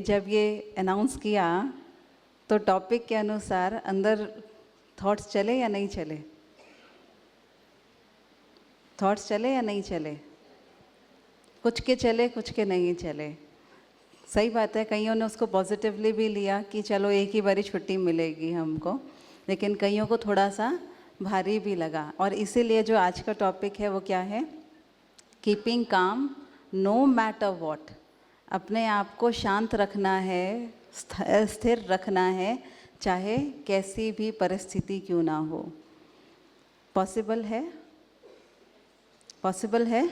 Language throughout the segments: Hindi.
जब ये अनाउंस किया तो टॉपिक के अनुसार अंदर थॉट्स चले या नहीं चले? थॉट्स चले या नहीं चले? कुछ के चले, कुछ के नहीं चले। सही बात है, कईयों ने उसको पॉजिटिवली भी लिया कि चलो एक ही बारी छुट्टी मिलेगी हमको, लेकिन कईयों को थोड़ा सा भारी भी लगा। और इसीलिए जो आज का टॉपिक है वो क्या है? कीपिंग काम नो मैटर वॉट। अपने आप को शांत रखना है, स्थिर रखना है, चाहे कैसी भी परिस्थिति क्यों ना हो। पॉसिबल है? पॉसिबल है?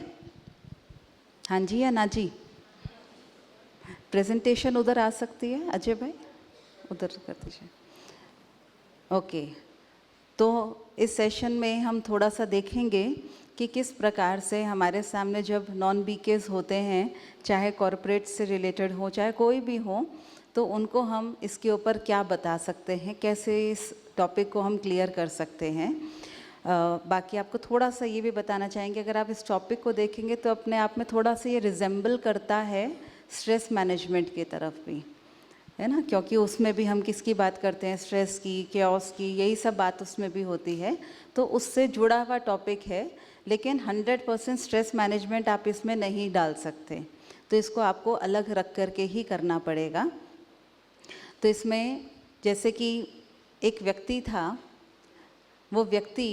हाँ जी या ना जी? प्रेजेंटेशन उधर आ सकती है अजय भाई, उधर कर दीजिए। ओके, तो इस सेशन में हम थोड़ा सा देखेंगे कि किस प्रकार से हमारे सामने जब नॉन बीकेज होते हैं, चाहे कॉरपोरेट से रिलेटेड हो चाहे कोई भी हो, तो उनको हम इसके ऊपर क्या बता सकते हैं, कैसे इस टॉपिक को हम क्लियर कर सकते हैं। बाकी आपको थोड़ा सा ये भी बताना चाहेंगे, अगर आप इस टॉपिक को देखेंगे तो अपने आप में थोड़ा सा ये रिजेंबल करता है स्ट्रेस मैनेजमेंट की तरफ भी, है ना, क्योंकि उसमें भी हम किसकी बात करते हैं? स्ट्रेस की, कैओस की, यही सब बात उसमें भी होती है। तो उससे जुड़ा हुआ टॉपिक है, लेकिन 100% स्ट्रेस मैनेजमेंट आप इसमें नहीं डाल सकते, तो इसको आपको अलग रख करके ही करना पड़ेगा। तो इसमें जैसे कि एक व्यक्ति था, वो व्यक्ति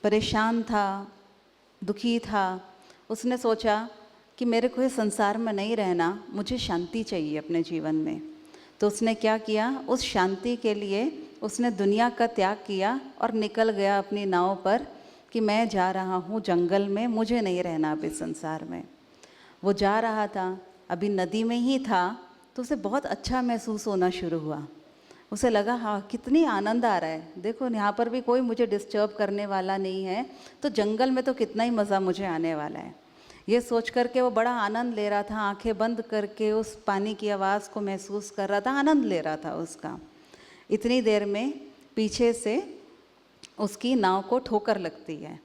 परेशान था, दुखी था। उसने सोचा कि मेरे को इस संसार में नहीं रहना, मुझे शांति चाहिए अपने जीवन में। तो उसने क्या किया? उस शांति के लिए उसने दुनिया का त्याग किया और निकल गया अपनी नाव पर कि मैं जा रहा हूँ जंगल में, मुझे नहीं रहना अब इस संसार में। वो जा रहा था, अभी नदी में ही था, तो उसे बहुत अच्छा महसूस होना शुरू हुआ। उसे लगा हाँ कितनी आनंद आ रहा है, देखो यहाँ पर भी कोई मुझे डिस्टर्ब करने वाला नहीं है, तो जंगल में तो कितना ही मज़ा मुझे आने वाला है। ये सोच करके वो बड़ा आनंद ले रहा था, आंखें बंद करके उस पानी की आवाज़ को महसूस कर रहा था, आनंद ले रहा था उसका। इतनी देर में पीछे से उसकी नाव को ठोकर लगती है।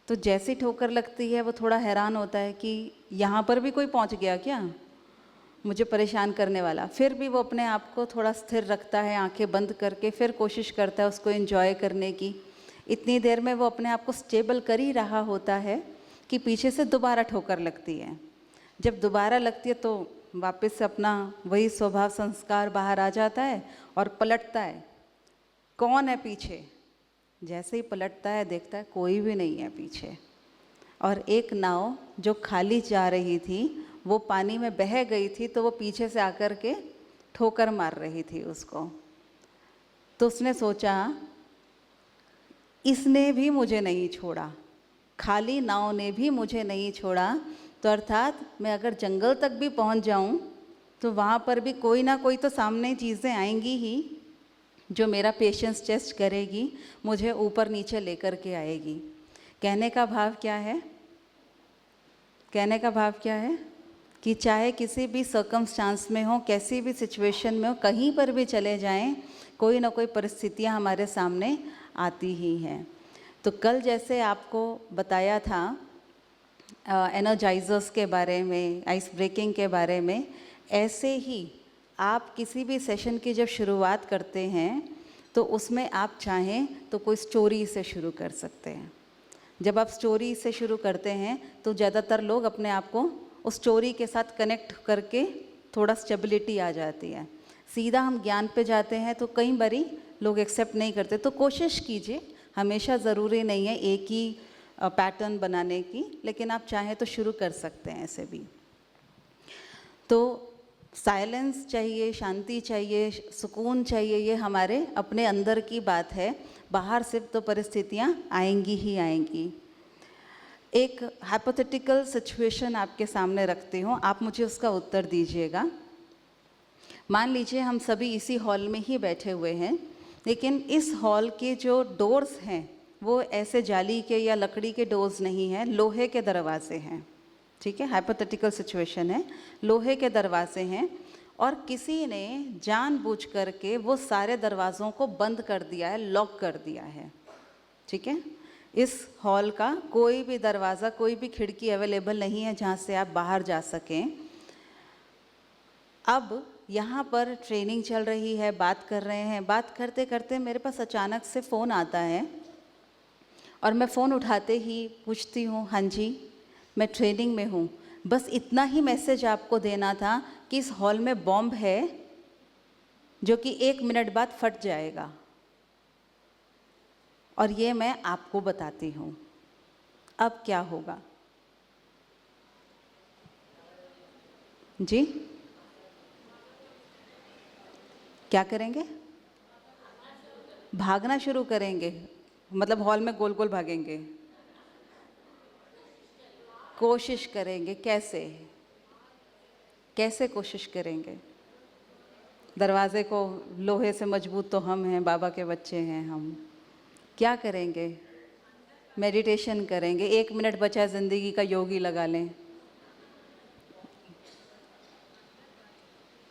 तो जैसी ठोकर लगती है वो थोड़ा हैरान होता है कि यहाँ पर भी कोई पहुँच गया क्या मुझे परेशान करने वाला। फिर भी वो अपने आप को थोड़ा स्थिर रखता है, आंखें बंद करके फिर कोशिश करता है उसको एंजॉय करने की। इतनी देर में वो अपने आप को स्टेबल कर ही रहा होता है कि पीछे से दोबारा ठोकर लगती है। जब दोबारा लगती है तो वापस से अपना वही स्वभाव संस्कार बाहर आ जाता है और पलटता है। कौन है पीछे? जैसे ही पलटता है देखता है कोई भी नहीं है पीछे, और एक नाव जो खाली जा रही थी वो पानी में बह गई थी, तो वो पीछे से आकर के ठोकर मार रही थी उसको। तो उसने सोचा इसने भी मुझे नहीं छोड़ा, खाली नाव ने भी मुझे नहीं छोड़ा, तो अर्थात मैं अगर जंगल तक भी पहुंच जाऊं तो वहाँ पर भी कोई ना कोई तो सामने चीज़ें आएंगी ही जो मेरा पेशेंस टेस्ट करेगी, मुझे ऊपर नीचे लेकर के आएगी। कहने का भाव क्या है? कहने का भाव क्या है कि चाहे किसी भी सर्कमस्टांस में हो, कैसी भी सिचुएशन में हो, कहीं पर भी चले जाएं, कोई ना कोई परिस्थितियां हमारे सामने आती ही हैं। तो कल जैसे आपको बताया था एनर्जाइजर्स के बारे में, आइस ब्रेकिंग के बारे में, ऐसे ही आप किसी भी सेशन की जब शुरुआत करते हैं तो उसमें आप चाहें तो कोई स्टोरी से शुरू कर सकते हैं। जब आप स्टोरी से शुरू करते हैं तो ज़्यादातर लोग अपने आप को उस स्टोरी के साथ कनेक्ट करके थोड़ा स्टेबिलिटी आ जाती है। सीधा हम ज्ञान पे जाते हैं तो कई बारी लोग एक्सेप्ट नहीं करते। तो कोशिश कीजिए, हमेशा ज़रूरी नहीं है एक ही पैटर्न बनाने की, लेकिन आप चाहें तो शुरू कर सकते हैं ऐसे भी। तो साइलेंस चाहिए, शांति चाहिए, सुकून चाहिए, ये हमारे अपने अंदर की बात है। बाहर सिर्फ तो परिस्थितियाँ आएंगी ही आएंगी। एक हाइपोथेटिकल सिचुएशन आपके सामने रखती हूँ, आप मुझे उसका उत्तर दीजिएगा। मान लीजिए हम सभी इसी हॉल में ही बैठे हुए हैं, लेकिन इस हॉल के जो डोर्स हैं वो ऐसे जाली के या लकड़ी के डोर्स नहीं हैं, लोहे के दरवाजे हैं। ठीक है, हाइपोथेटिकल सिचुएशन है, लोहे के दरवाजे हैं और किसी ने जानबूझ करके वो सारे दरवाज़ों को बंद कर दिया है, लॉक कर दिया है। ठीक है, इस हॉल का कोई भी दरवाज़ा, कोई भी खिड़की अवेलेबल नहीं है जहाँ से आप बाहर जा सकें। अब यहाँ पर ट्रेनिंग चल रही है, बात कर रहे हैं, बात करते करते मेरे पास अचानक से फ़ोन आता है और मैं फ़ोन उठाते ही पूछती हूँ, हाँ जी, मैं ट्रेनिंग में हूँ। बस इतना ही मैसेज आपको देना था कि इस हॉल में बॉम्ब है जो कि 1 मिनट बाद फट जाएगा, और ये मैं आपको बताती हूँ। अब क्या होगा? जी, क्या करेंगे? भागना शुरू करेंगे, मतलब हॉल में गोल गोल भागेंगे। कोशिश करेंगे, कैसे? कैसे कोशिश करेंगे? दरवाजे को लोहे से मजबूत तो हम हैं, बाबा के बच्चे हैं हम। क्या करेंगे? मेडिटेशन करेंगे, 1 मिनट बचा है ज़िंदगी का, योगी लगा लें।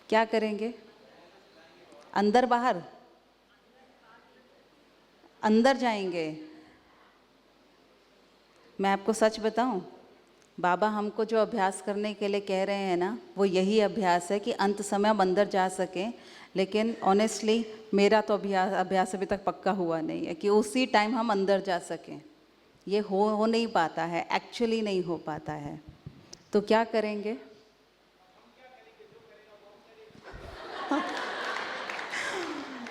क्या करेंगे? अंदर बाहर? अंदर जाएंगे। मैं आपको सच बताऊं, बाबा हमको जो अभ्यास करने के लिए कह रहे हैं ना, वो यही अभ्यास है कि अंत समय हम अंदर जा सकें। लेकिन ऑनेस्टली मेरा तो अभ्यास अभी तक पक्का हुआ नहीं है कि उसी टाइम हम अंदर जा सकें। ये हो नहीं पाता है, एक्चुअली नहीं हो पाता है। तो क्या करेंगे?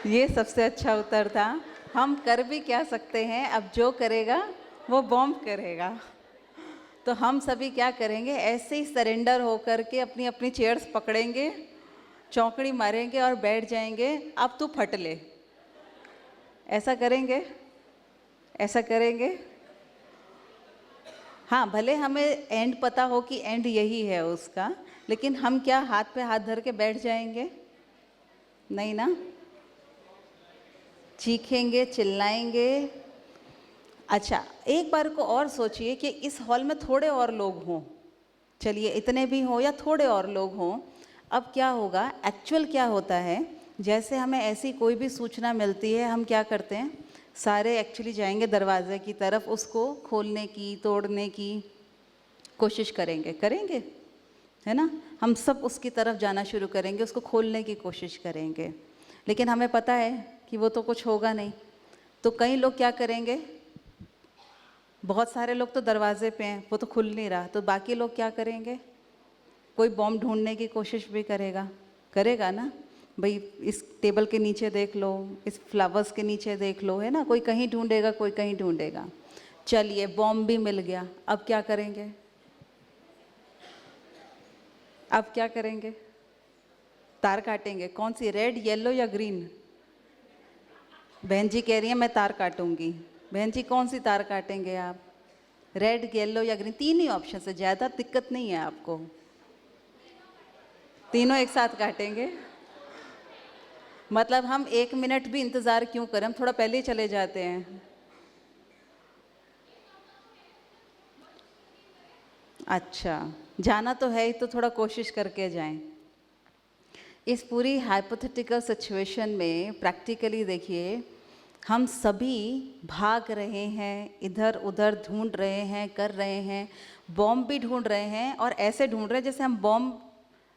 ये सबसे अच्छा उत्तर था। हम कर भी क्या सकते हैं, अब जो करेगा वो बॉम्ब करेगा। तो हम सभी क्या करेंगे, ऐसे ही सरेंडर होकर के अपनी अपनी चेयर्स पकड़ेंगे, चौकड़ी मारेंगे और बैठ जाएंगे, अब तू फट ले। ऐसा करेंगे? ऐसा करेंगे? हाँ, भले हमें एंड पता हो कि एंड यही है उसका, लेकिन हम क्या हाथ पे हाथ धर के बैठ जाएंगे? नहीं ना। चीखेंगे, चिल्लाएंगे। अच्छा, एक बार को और सोचिए कि इस हॉल में थोड़े और लोग हों, चलिए इतने भी हों या थोड़े और लोग हों, अब क्या होगा? एक्चुअल क्या होता है, जैसे हमें ऐसी कोई भी सूचना मिलती है, हम क्या करते हैं, सारे एक्चुअली जाएंगे दरवाजे की तरफ, उसको खोलने की, तोड़ने की कोशिश करेंगे, करेंगे, है ना? हम सब उसकी तरफ जाना शुरू करेंगे, उसको खोलने की कोशिश करेंगे, लेकिन हमें पता है कि वो तो कुछ होगा नहीं। तो कई लोग क्या करेंगे, बहुत सारे लोग तो दरवाजे पे हैं, वो तो खुल नहीं रहा, तो बाकी लोग क्या करेंगे? कोई बॉम्ब ढूंढने की कोशिश भी करेगा, करेगा ना भाई, इस टेबल के नीचे देख लो, इस फ्लावर्स के नीचे देख लो, है ना? कोई कहीं ढूंढेगा, कोई कहीं ढूंढेगा। चलिए बॉम्ब भी मिल गया, अब क्या करेंगे? अब क्या करेंगे? तार काटेंगे। कौन सी, रेड, येलो या ग्रीन? बहन जी कह रही है मैं तार काटूंगी। बहन जी कौन सी तार काटेंगे आप? रेड, येलो या ग्रीन? 3 ही ऑप्शन है, ज़्यादा दिक्कत नहीं है आपको। तीनों एक साथ काटेंगे? मतलब हम 1 मिनट भी इंतज़ार क्यों करें, हम थोड़ा पहले ही चले जाते हैं। अच्छा, जाना तो है ही, तो थोड़ा कोशिश करके जाएं। इस पूरी हाइपोथेटिकल सिचुएशन में प्रैक्टिकली देखिए, हम सभी भाग रहे हैं, इधर उधर ढूंढ रहे हैं, कर रहे हैं, बॉम्ब भी ढूंढ रहे हैं, और ऐसे ढूंढ रहे हैं जैसे हम बॉम्ब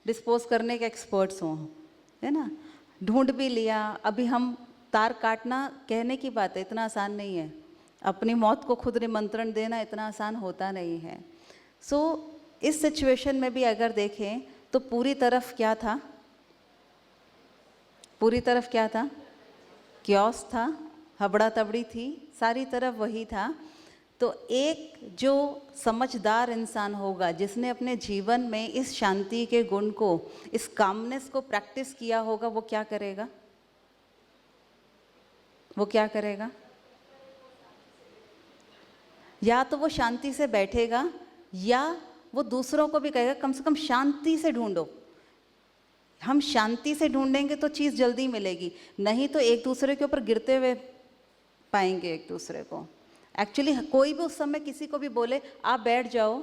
डिस्पोज करने के एक्सपर्ट्स हों, है ना? ढूंढ भी लिया, अभी हम तार काटना कहने की बात है, इतना आसान नहीं है। अपनी मौत को खुद निमंत्रण देना इतना आसान होता नहीं है। सो इस सिचुएशन में भी अगर देखें तो पूरी तरफ क्या था? पूरी तरफ क्या था? क्योस था, हबड़ा तबड़ी थी, सारी तरफ वही था। तो एक जो समझदार इंसान होगा, जिसने अपने जीवन में इस शांति के गुण को, इस कामनेस को प्रैक्टिस किया होगा, वो क्या करेगा? वो क्या करेगा? या तो वो शांति से बैठेगा, या वो दूसरों को भी कहेगा कम से कम शांति से ढूंढो। हम शांति से ढूंढेंगे तो चीज़ जल्दी मिलेगी, नहीं तो एक दूसरे के ऊपर गिरते हुए पाएंगे एक दूसरे को। एक्चुअली कोई भी उस समय किसी को भी बोले आप बैठ जाओ,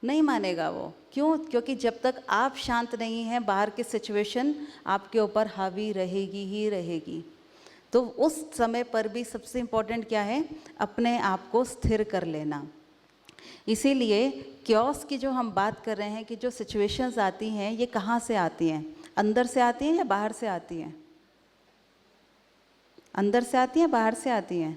नहीं मानेगा वो। क्यों? क्योंकि जब तक आप शांत नहीं हैं, बाहर की सिचुएशन आपके ऊपर हावी रहेगी ही रहेगी। तो उस समय पर भी सबसे इम्पोर्टेंट क्या है? अपने आप को स्थिर कर लेना। इसीलिए क्योस की जो हम बात कर रहे हैं कि जो सिचुएशंस आती हैं ये कहाँ से आती हैं, अंदर से आती हैं या बाहर से आती हैं? अंदर से आती हैं, बाहर से आती हैं?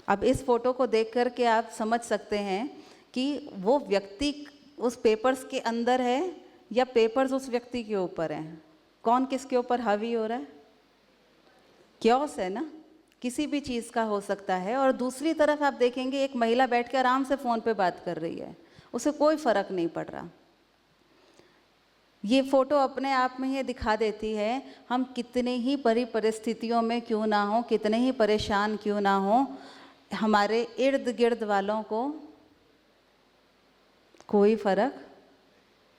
अब इस फोटो को देख कर के आप समझ सकते हैं कि वो व्यक्ति उस पेपर्स के अंदर है या पेपर्स उस व्यक्ति के ऊपर हैं। कौन किसके ऊपर हावी हो रहा है? क्योस है ना, किसी भी चीज़ का हो सकता है। और दूसरी तरफ आप देखेंगे एक महिला बैठ के आराम से फ़ोन पे बात कर रही है, उसे कोई फ़र्क नहीं पड़ रहा। ये फ़ोटो अपने आप में ये दिखा देती है हम कितने ही बड़ी परिस्थितियों में क्यों ना हो, कितने ही परेशान क्यों ना हो, हमारे इर्द गिर्द वालों को कोई फ़र्क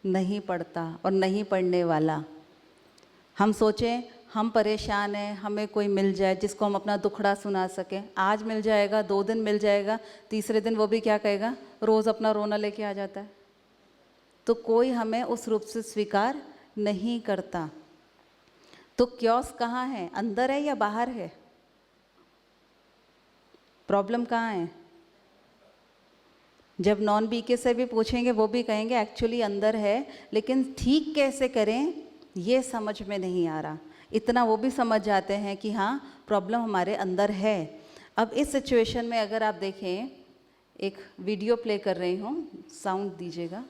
नहीं पड़ता और नहीं पड़ने वाला। हम सोचें हम परेशान हैं, हमें कोई मिल जाए जिसको हम अपना दुखड़ा सुना सकें। आज मिल जाएगा, 2 दिन मिल जाएगा, तीसरे दिन वो भी क्या कहेगा, रोज़ अपना रोना लेके आ जाता है। तो कोई हमें उस रूप से स्वीकार नहीं करता। तो क्योस कहाँ है, अंदर है या बाहर है? प्रॉब्लम कहाँ है? जब नॉन बीके से भी पूछेंगे वो भी कहेंगे एक्चुअली अंदर है, लेकिन ठीक कैसे करें ये समझ में नहीं आ रहा। इतना वो भी समझ जाते हैं कि हाँ प्रॉब्लम हमारे अंदर है। अब इस सिचुएशन में अगर आप देखें, एक वीडियो प्ले कर रही हूँ, साउंड दीजिएगा।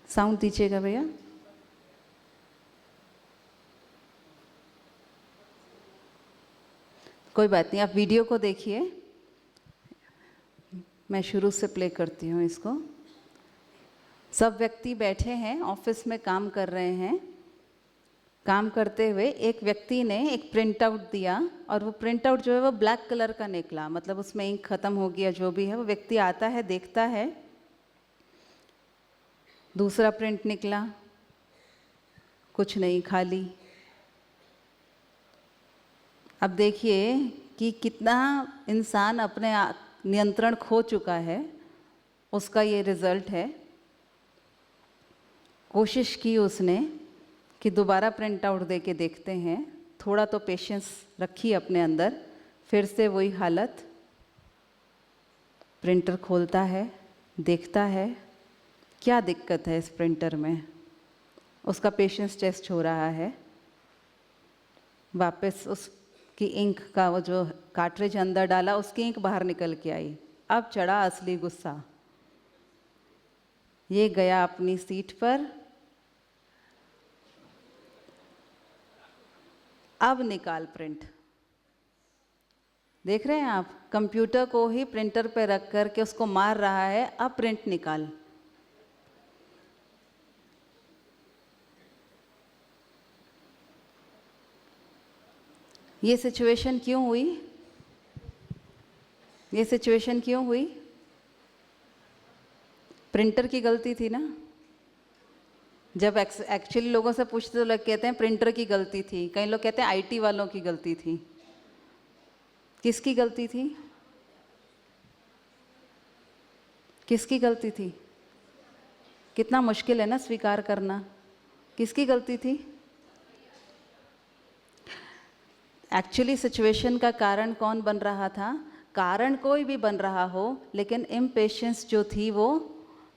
साउंड दीजिएगा भैया। कोई बात नहीं, आप वीडियो को देखिए, मैं शुरू से प्ले करती हूँ इसको। सब व्यक्ति बैठे हैं, ऑफिस में काम कर रहे हैं। काम करते हुए एक व्यक्ति ने एक प्रिंट आउट दिया और वो प्रिंट आउट जो है वो ब्लैक कलर का निकला, मतलब उसमें इंक ख़त्म हो गया जो भी है। वो व्यक्ति आता है, देखता है, दूसरा प्रिंट निकला, कुछ नहीं, खाली। अब देखिए कि कितना इंसान अपने नियंत्रण खो चुका है, उसका ये रिज़ल्ट है। कोशिश की उसने कि दोबारा प्रिंट आउट दे के देखते हैं, थोड़ा तो पेशेंस रखी अपने अंदर। फिर से वही हालत, प्रिंटर खोलता है, देखता है क्या दिक्कत है इस प्रिंटर में, उसका पेशेंस टेस्ट हो रहा है। वापस उसकी इंक का वो जो कार्ट्रिज अंदर डाला, उसकी इंक बाहर निकल के आई। अब चढ़ा असली गुस्सा, ये गया अपनी सीट पर, अब निकाल प्रिंट। देख रहे हैं आप, कंप्यूटर को ही प्रिंटर पे रख कर के उसको मार रहा है, अब प्रिंट निकाल। ये सिचुएशन क्यों हुई? ये सिचुएशन क्यों हुई? प्रिंटर की गलती थी ना। जब एक्चुअली लोगों से पूछते तो लोग कहते हैं प्रिंटर की गलती थी, कई लोग कहते हैं आईटी वालों की गलती थी। किसकी गलती थी? किसकी गलती थी? कितना मुश्किल है ना स्वीकार करना। किसकी गलती थी? एक्चुअली सिचुएशन का कारण कौन बन रहा था? कारण कोई भी बन रहा हो, लेकिन इम्पेशेंस जो थी वो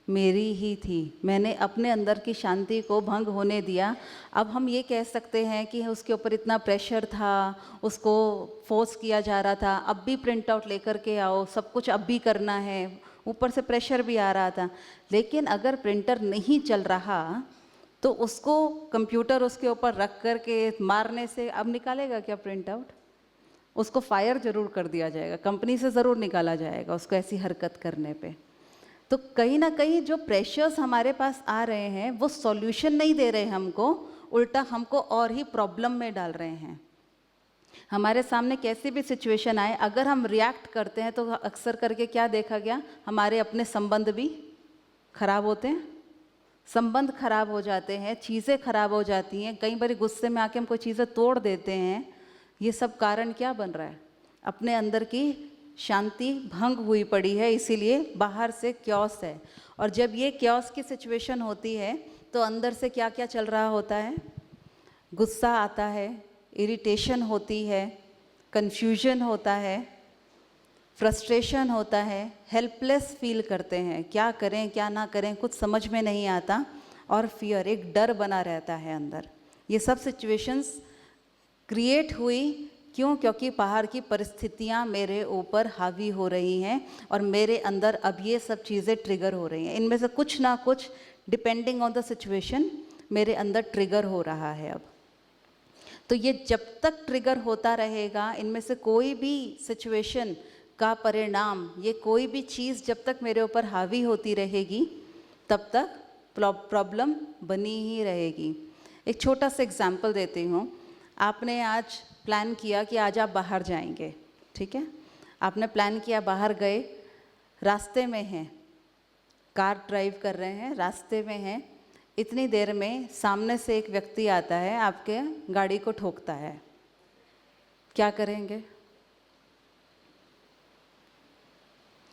मेरी ही थी। मैंने अपने अंदर की शांति को भंग होने दिया। अब हम ये कह सकते हैं कि उसके ऊपर इतना प्रेशर था, उसको फोर्स किया जा रहा था, अब भी प्रिंट आउट लेकर के आओ, सब कुछ अब भी करना है, ऊपर से प्रेशर भी आ रहा था। लेकिन अगर प्रिंटर नहीं चल रहा तो उसको कंप्यूटर उसके ऊपर रख कर के मारने से अब निकालेगा क्या प्रिंट आउट? उसको फायर ज़रूर कर दिया जाएगा, कंपनी से ज़रूर निकाला जाएगा उसको ऐसी हरकत करने पे। तो कहीं ना कहीं जो प्रेशर्स हमारे पास आ रहे हैं वो सॉल्यूशन नहीं दे रहे हमको, उल्टा हमको और ही प्रॉब्लम में डाल रहे हैं। हमारे सामने कैसी भी सिचुएशन आए, अगर हम रिएक्ट करते हैं तो अक्सर करके क्या देखा गया, हमारे अपने संबंध भी खराब होते हैं, संबंध खराब हो जाते हैं, चीज़ें खराब हो जाती हैं। कई बार गुस्से में आके हम कोई चीज़ें तोड़ देते हैं। ये सब कारण क्या बन रहा है? अपने अंदर की शांति भंग हुई पड़ी है, इसीलिए बाहर से क्योस है। और जब ये क्योस की सिचुएशन होती है तो अंदर से क्या क्या चल रहा होता है? गुस्सा आता है, इरिटेशन होती है, कन्फ्यूजन होता है, फ्रस्ट्रेशन होता है, हेल्पलेस फील करते हैं, क्या करें क्या ना करें कुछ समझ में नहीं आता, और फियर, एक डर बना रहता है अंदर। ये सब सिचुएशंस क्रिएट हुई क्यों? क्योंकि बाहर की परिस्थितियाँ मेरे ऊपर हावी हो रही हैं और मेरे अंदर अब ये सब चीज़ें ट्रिगर हो रही हैं। इनमें से कुछ ना कुछ डिपेंडिंग ऑन द सिचुएशन मेरे अंदर ट्रिगर हो रहा है अब। तो ये जब तक ट्रिगर होता रहेगा, इनमें से कोई भी सिचुएशन का परिणाम, ये कोई भी चीज़ जब तक मेरे ऊपर हावी होती रहेगी तब तक प्रॉब्लम बनी ही रहेगी। एक छोटा सा एग्जाम्पल देती हूँ। आपने आज प्लान किया कि आज आप बाहर जाएंगे, ठीक है? आपने प्लान किया, बाहर गए, रास्ते में हैं, कार ड्राइव कर रहे हैं, रास्ते में हैं, इतनी देर में सामने से एक व्यक्ति आता है, आपके गाड़ी को ठोकता है, क्या करेंगे?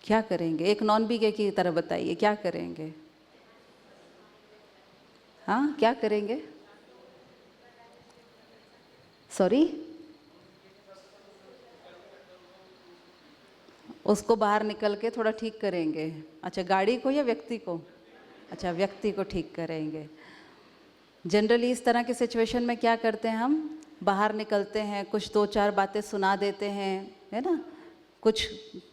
क्या करेंगे? एक नॉन बीगे की तरह बताइए, क्या करेंगे? हाँ, क्या करेंगे? सॉरी, उसको बाहर निकल के थोड़ा ठीक करेंगे। अच्छा, गाड़ी को या व्यक्ति को? अच्छा, व्यक्ति को ठीक करेंगे। जनरली इस तरह की सिचुएशन में क्या करते हैं हम? बाहर निकलते हैं, कुछ दो चार बातें सुना देते हैं, है ना, कुछ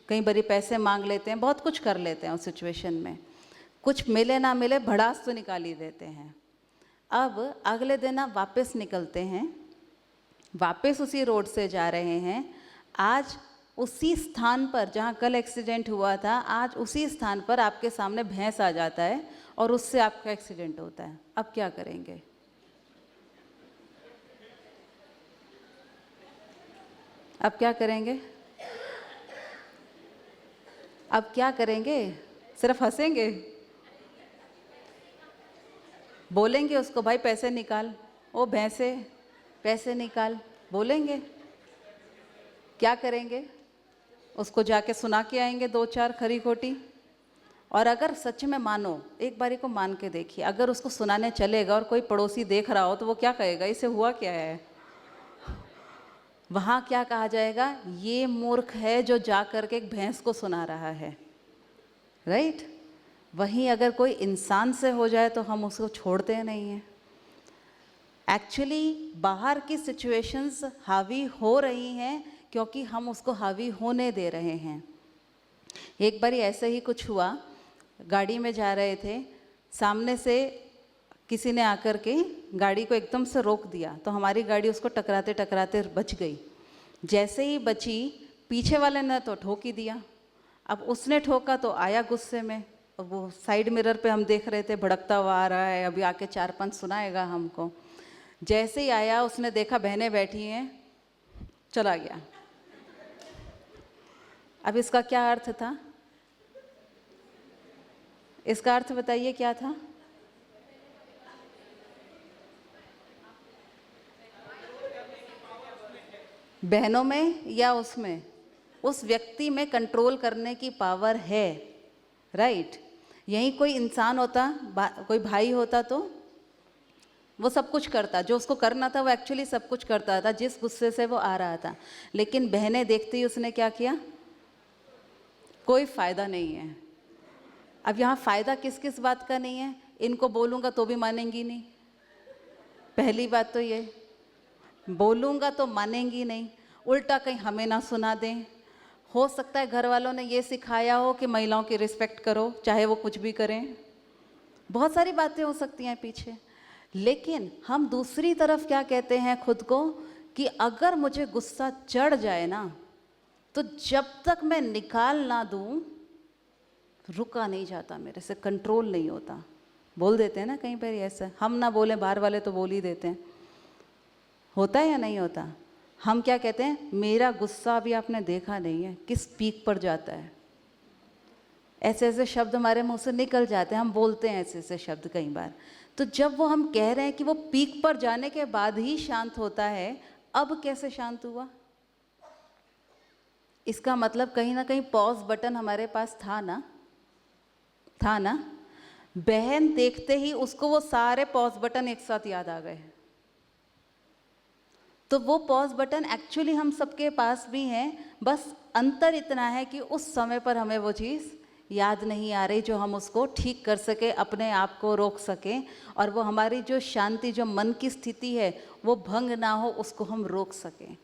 कई बारी पैसे मांग लेते हैं, बहुत कुछ कर लेते हैं उस सिचुएशन में। कुछ मिले ना मिले भड़ास तो निकाल ही देते हैं। अब अगले दिन आप वापस निकलते हैं, वापस उसी रोड से जा रहे हैं, आज उसी स्थान पर जहाँ कल एक्सीडेंट हुआ था, आज उसी स्थान पर आपके सामने भैंस आ जाता है और उससे आपका एक्सीडेंट होता है। अब क्या करेंगे? अब क्या करेंगे? अब क्या करेंगे? सिर्फ हंसेंगे? बोलेंगे उसको, भाई पैसे निकाल, ओ भैंसे पैसे निकाल, बोलेंगे? क्या करेंगे? उसको जाके सुना के आएंगे दो चार खरी खोटी। और अगर सच में मानो, एक बारी को मान के देखिए, अगर उसको सुनाने चलेगा और कोई पड़ोसी देख रहा हो तो वो क्या कहेगा? इसे हुआ क्या है? वहाँ क्या कहा जाएगा? ये मूर्ख है जो जा कर के एक भैंस को सुना रहा है, राइट? वहीं अगर कोई इंसान से हो जाए तो हम उसको छोड़ते नहीं हैं। एक्चुअली बाहर की सिचुएशंस हावी हो रही हैं क्योंकि हम उसको हावी होने दे रहे हैं। एक बार ऐसे ही कुछ हुआ, गाड़ी में जा रहे थे, सामने से किसी ने आकर के गाड़ी को एकदम से रोक दिया, तो हमारी गाड़ी उसको टकराते टकराते बच गई। जैसे ही बची, पीछे वाले ने तो ठोक ही दिया। अब उसने ठोका तो आया गुस्से में, वो साइड मिरर पे हम देख रहे थे, भड़कता हुआ आ रहा है, अभी आके चार पांच सुनाएगा हमको। जैसे ही आया, उसने देखा बहनें बैठी हैं, चला गया। अब इसका क्या अर्थ था? इसका अर्थ बताइए क्या था? बहनों में या उसमें? उस व्यक्ति में कंट्रोल करने की पावर है, राइट? यही कोई इंसान होता, कोई भाई होता तो वो सब कुछ करता, जो उसको करना था वो एक्चुअली सब कुछ करता था, जिस गुस्से से वो आ रहा था। लेकिन बहनें देखते ही उसने क्या किया? कोई फ़ायदा नहीं है। अब यहाँ फ़ायदा किस किस बात का नहीं है? इनको बोलूँगा तो भी मानेंगी नहीं, पहली बात तो ये, बोलूँगा तो मानेंगी नहीं, उल्टा कहीं हमें ना सुना दें। हो सकता है घर वालों ने ये सिखाया हो कि महिलाओं की रिस्पेक्ट करो, चाहे वो कुछ भी करें, बहुत सारी बातें हो सकती हैं पीछे। लेकिन हम दूसरी तरफ क्या कहते हैं खुद को कि अगर मुझे गुस्सा चढ़ जाए ना, तो जब तक मैं निकाल ना दूं, रुका नहीं जाता, मेरे से कंट्रोल नहीं होता। बोल देते हैं ना कहीं पर ऐसा, हम ना बोलें बाहर वाले तो बोल ही देते हैं। होता है या नहीं होता? हम क्या कहते हैं, मेरा गुस्सा अभी आपने देखा नहीं है किस पीक पर जाता है। ऐसे ऐसे शब्द हमारे मुंह से निकल जाते हैं, हम बोलते हैं ऐसे ऐसे शब्द कई बार। तो जब वो हम कह रहे हैं कि वो पीक पर जाने के बाद ही शांत होता है, अब कैसे शांत हुआ? इसका मतलब कहीं ना कहीं पॉज बटन हमारे पास था ना, था ना? बहन देखते ही उसको वो सारे पॉज बटन एक साथ याद आ गए। तो वो पॉज बटन एक्चुअली हम सबके पास भी हैं, बस अंतर इतना है कि उस समय पर हमें वो चीज़ याद नहीं आ रही जो हम उसको ठीक कर सके, अपने आप को रोक सकें, और वो हमारी जो शांति, जो मन की स्थिति है वो भंग ना हो, उसको हम रोक सकें।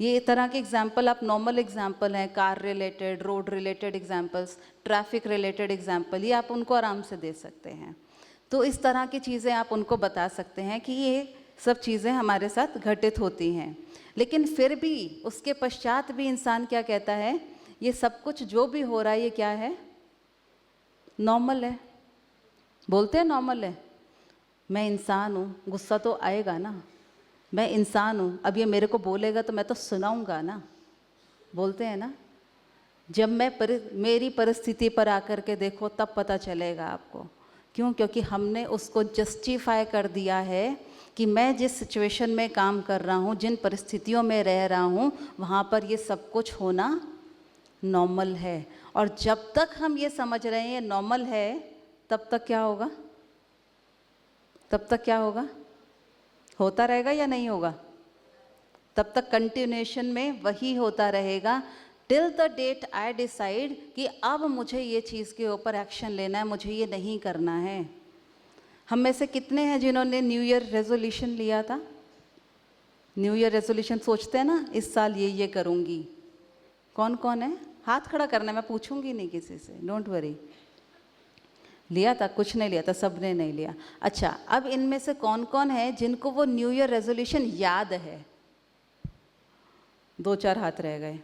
ये तरह के एग्जाम्पल आप नॉर्मल एग्जाम्पल हैं, car related, road related examples, traffic related example, ये आप उनको आराम से दे सकते हैं। तो इस तरह की चीज़ें आप उनको बता सकते हैं कि ये सब चीज़ें हमारे साथ घटित होती हैं। लेकिन फिर भी उसके पश्चात भी इंसान क्या कहता है, ये सब कुछ जो भी हो रहा है ये क्या है, नॉर्मल है। बोलते हैं नॉर्मल है, मैं इंसान हूँ, गुस्सा तो आएगा ना, मैं इंसान हूँ, अब ये मेरे को बोलेगा तो मैं तो सुनाऊंगा ना, बोलते हैं ना। जब मेरी परिस्थिति पर आकर के देखो तब पता चलेगा आपको। क्यों? क्योंकि हमने उसको जस्टिफाई कर दिया है कि मैं जिस सिचुएशन में काम कर रहा हूँ, जिन परिस्थितियों में रह रहा हूँ, वहाँ पर ये सब कुछ होना नॉर्मल है। और जब तक हम ये समझ रहे हैं ये नॉर्मल है, तब तक क्या होगा, तब तक क्या होगा, होता रहेगा या नहीं होगा? तब तक कंटिन्यूएशन में वही होता रहेगा, till the date I decide कि अब मुझे ये चीज़ के ऊपर एक्शन लेना है, मुझे ये नहीं करना है। हम में से कितने हैं जिन्होंने न्यू ईयर रेजोल्यूशन लिया था? न्यू ईयर रेजोल्यूशन सोचते हैं ना, इस साल ये करूँगी। कौन कौन है? हाथ खड़ा करना है, मैं पूछूंगी नहीं किसी से, डोंट वरी। लिया था? कुछ नहीं लिया था, सबने नहीं लिया। अच्छा, अब इनमें से कौन कौन है जिनको वो न्यू ईयर रेजोल्यूशन याद है? 2-4 हाथ रह गए।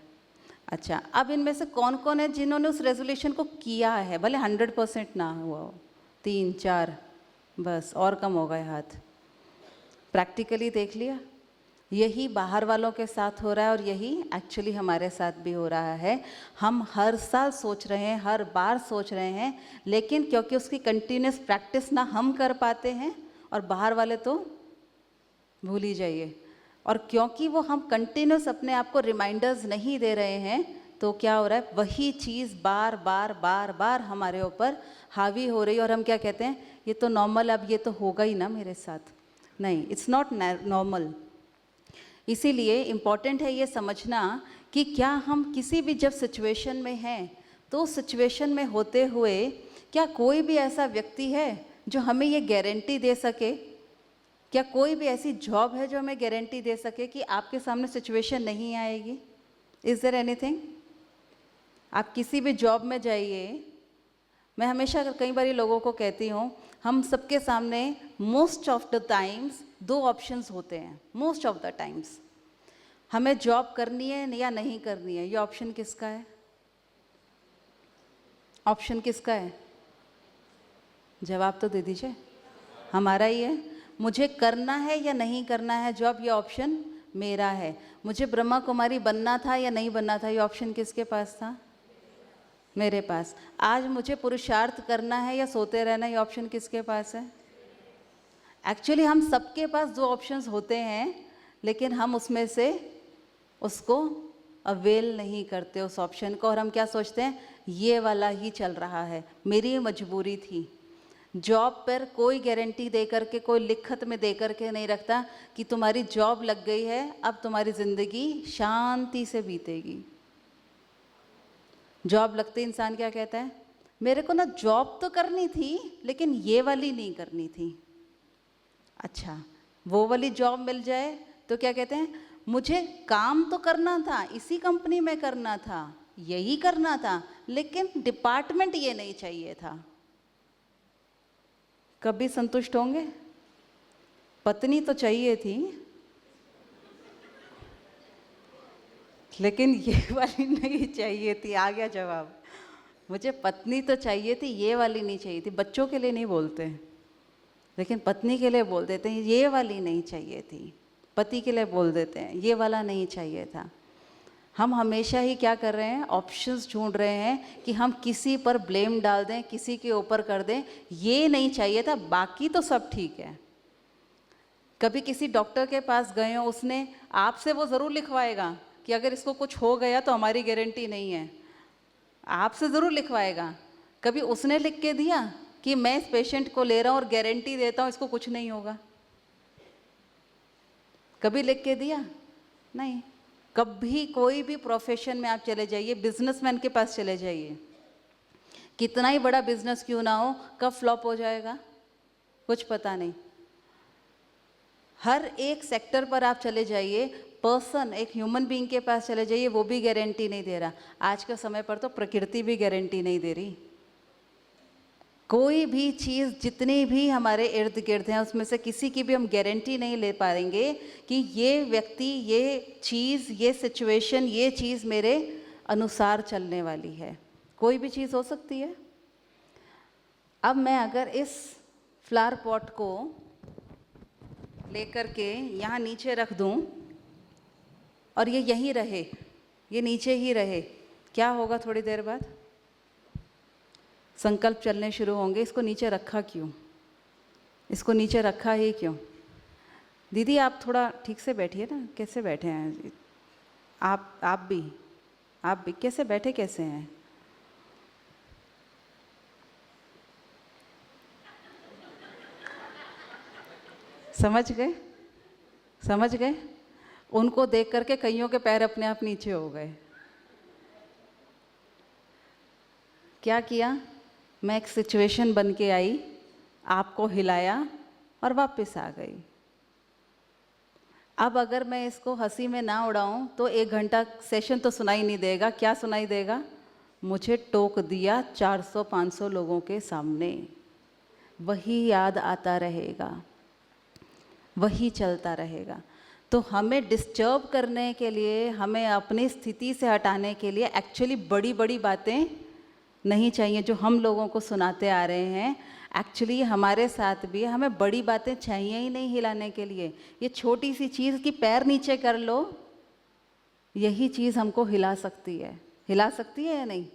अच्छा, अब इनमें से कौन कौन है जिन्होंने उस रेजोल्यूशन को किया है, भले 100% ना हुआ हो? 3-4, बस, और कम हो गए हाथ। प्रैक्टिकली देख लिया, यही बाहर वालों के साथ हो रहा है और यही एक्चुअली हमारे साथ भी हो रहा है। हम हर साल सोच रहे हैं, हर बार सोच रहे हैं, लेकिन क्योंकि उसकी कंटिन्यूस प्रैक्टिस ना हम कर पाते हैं, और बाहर वाले तो भूल ही जाइए, और क्योंकि वो हम कंटिन्यूस अपने आप को रिमाइंडर्स नहीं दे रहे हैं, तो क्या हो रहा है, वही चीज़ बार बार बार बार हमारे ऊपर हावी हो रही है। और हम क्या कहते हैं, ये तो नॉर्मल, अब ये तो होगा ही ना मेरे साथ। नहीं, इट्स नॉट नॉर्मल। इसीलिए इम्पॉर्टेंट है ये समझना कि क्या हम किसी भी जब सिचुएशन में हैं, तो सिचुएशन में होते हुए क्या कोई भी ऐसा व्यक्ति है जो हमें ये गारंटी दे सके, क्या कोई भी ऐसी जॉब है जो हमें गारंटी दे सके कि आपके सामने सिचुएशन नहीं आएगी? Is there anything? आप किसी भी जॉब में जाइए, मैं हमेशा कई बार लोगों को कहती हूँ, हम सबके सामने most of the times 2 options होते हैं। मोस्ट ऑफ द टाइम्स हमें जॉब करनी है या नहीं करनी है, ये ऑप्शन किसका है? ऑप्शन किसका है? जवाब तो दे दीजिए। हमारा ही है। मुझे करना है या नहीं करना है जॉब, ये ऑप्शन मेरा है। मुझे ब्रह्मा कुमारी बनना था या नहीं बनना था, ये ऑप्शन किसके पास था? मेरे पास। आज मुझे पुरुषार्थ करना है या सोते रहना, ये ऑप्शन किसके पास है? एक्चुअली हम सबके पास 2 ऑप्शंस होते हैं, लेकिन हम उसमें से उसको अवेल नहीं करते उस ऑप्शन को, और हम क्या सोचते हैं, ये वाला ही चल रहा है, मेरी मजबूरी थी। जॉब पर कोई गारंटी दे करके, कोई लिखत में दे करके नहीं रखता कि तुम्हारी जॉब लग गई है, अब तुम्हारी ज़िंदगी शांति से बीतेगी। जॉब लगते इंसान क्या कहता है, मेरे को ना जॉब तो करनी थी लेकिन ये वाली नहीं करनी थी। अच्छा, वो वाली जॉब मिल जाए तो क्या कहते हैं, मुझे काम तो करना था, इसी कंपनी में करना था, यही करना था, लेकिन डिपार्टमेंट ये नहीं चाहिए था। कभी संतुष्ट होंगे? पत्नी तो चाहिए थी, लेकिन ये वाली नहीं चाहिए थी। आ गया जवाब, मुझे पत्नी तो चाहिए थी, ये वाली नहीं चाहिए थी। बच्चों के लिए नहीं बोलते, लेकिन पत्नी के लिए बोल देते हैं, ये वाली नहीं चाहिए थी। पति के लिए बोल देते हैं, ये वाला नहीं चाहिए था। हम हमेशा ही क्या कर रहे हैं, ऑप्शंस ढूंढ रहे हैं कि हम किसी पर ब्लेम डाल दें, किसी के ऊपर कर दें, ये नहीं चाहिए था, बाकी तो सब ठीक है। कभी किसी डॉक्टर के पास गए हो, उसने आपसे वो ज़रूर लिखवाएगा कि अगर इसको कुछ हो गया तो हमारी गारंटी नहीं है, आपसे ज़रूर लिखवाएगा। कभी उसने लिख के दिया कि मैं इस पेशेंट को ले रहा हूँ और गारंटी देता हूँ इसको कुछ नहीं होगा? कभी लिख के दिया? नहीं। कभी कोई भी प्रोफेशन में आप चले जाइए, बिजनेसमैन के पास चले जाइए, कितना ही बड़ा बिजनेस क्यों ना हो, कब फ्लॉप हो जाएगा कुछ पता नहीं। हर एक सेक्टर पर आप चले जाइए, पर्सन, एक ह्यूमन बीइंग के पास चले जाइए, वो भी गारंटी नहीं दे रहा। आज के समय पर तो प्रकृति भी गारंटी नहीं दे रही। कोई भी चीज़ जितनी भी हमारे इर्द गिर्द हैं उसमें से किसी की भी हम गारंटी नहीं ले पाएंगे कि ये व्यक्ति, ये चीज़, ये सिचुएशन, ये चीज़ मेरे अनुसार चलने वाली है। कोई भी चीज़ हो सकती है। अब मैं अगर इस फ्लावर पॉट को लेकर के यहाँ नीचे रख दूँ और ये यहीं रहे, ये नीचे ही रहे, क्या होगा? थोड़ी देर बाद संकल्प चलने शुरू होंगे, इसको नीचे रखा क्यों, इसको नीचे रखा ही क्यों? दीदी आप थोड़ा ठीक से बैठिए ना, कैसे बैठे हैं आप भी कैसे बैठे, कैसे हैं? समझ गए? समझ गए? उनको देख करके कईयों के पैर अपने आप नीचे हो गए। क्या किया? मैं एक सिचुएशन बन के आई, आपको हिलाया और वापस आ गई। अब अगर मैं इसको हंसी में ना उड़ाऊं तो 1 घंटा सेशन तो सुनाई नहीं देगा। क्या सुनाई देगा? मुझे टोक दिया 400-500 लोगों के सामने। वही याद आता रहेगा, वही चलता रहेगा। तो हमें डिस्टर्ब करने के लिए, हमें अपनी स्थिति से हटाने के लिए एक्चुअली बड़ी बड़ी बातें नहीं चाहिए जो हम लोगों को सुनाते आ रहे हैं। एक्चुअली हमारे साथ भी हमें बड़ी बातें चाहिए ही नहीं हिलाने के लिए। ये छोटी सी चीज़ कि पैर नीचे कर लो, यही चीज़ हमको हिला सकती है। हिला सकती है या नहीं?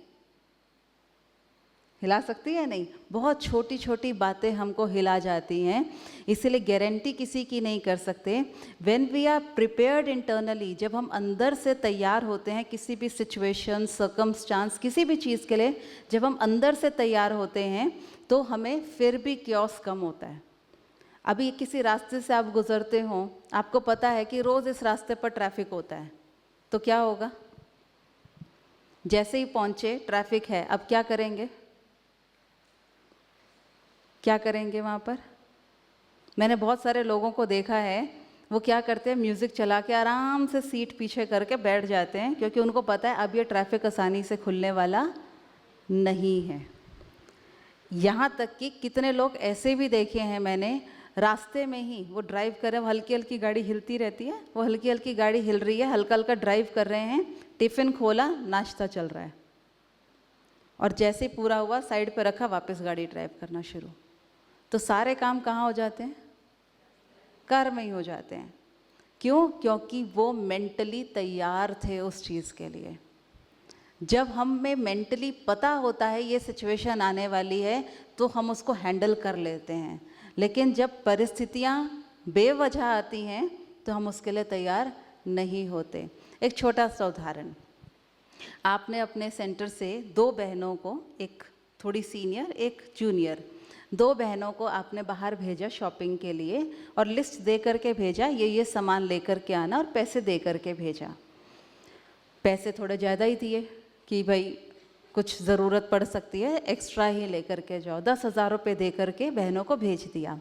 हिला सकती है नहीं? बहुत छोटी छोटी बातें हमको हिला जाती हैं। इसीलिए गारंटी किसी की नहीं कर सकते। When we are prepared internally, जब हम अंदर से तैयार होते हैं किसी भी सिचुएशन, सर्कमस्टांस, किसी भी चीज़ के लिए जब हम अंदर से तैयार होते हैं तो हमें फिर भी क्योस कम होता है। अभी किसी रास्ते से आप गुजरते हो, आपको पता है कि रोज़ इस रास्ते पर ट्रैफिक होता है, तो क्या होगा? जैसे ही पहुँचे ट्रैफिक है, अब क्या करेंगे? क्या करेंगे वहाँ पर? मैंने बहुत सारे लोगों को देखा है, वो क्या करते हैं, म्यूज़िक चला के आराम से सीट पीछे करके बैठ जाते हैं, क्योंकि उनको पता है अब ये ट्रैफिक आसानी से खुलने वाला नहीं है। यहाँ तक कि कितने लोग ऐसे भी देखे हैं मैंने, रास्ते में ही वो ड्राइव कर रहे हैं, हल्की हल्की गाड़ी हिलती रहती है, वो हल्की हल्की गाड़ी हिल रही है, हल्का हल्का ड्राइव कर रहे हैं, टिफ़िन खोला, नाश्ता चल रहा है, और जैसे ही पूरा हुआ साइड पर रखा, वापस गाड़ी ड्राइव करना शुरू। तो सारे काम कहाँ हो जाते हैं? कार में ही हो जाते हैं। क्यों? क्योंकि वो मेंटली तैयार थे उस चीज़ के लिए। जब हमें मेंटली पता होता है ये सिचुएशन आने वाली है तो हम उसको हैंडल कर लेते हैं, लेकिन जब परिस्थितियाँ बेवजह आती हैं तो हम उसके लिए तैयार नहीं होते। एक छोटा सा उदाहरण, आपने अपने सेंटर से 2 बहनों को, एक थोड़ी सीनियर एक जूनियर, 2 बहनों को आपने बाहर भेजा शॉपिंग के लिए और लिस्ट दे करके भेजा, ये सामान लेकर के आना, और पैसे दे करके भेजा। पैसे थोड़े ज़्यादा ही दिए कि भाई कुछ ज़रूरत पड़ सकती है, एक्स्ट्रा ही लेकर के जाओ। 10,000 रुपये दे करके बहनों को भेज दिया।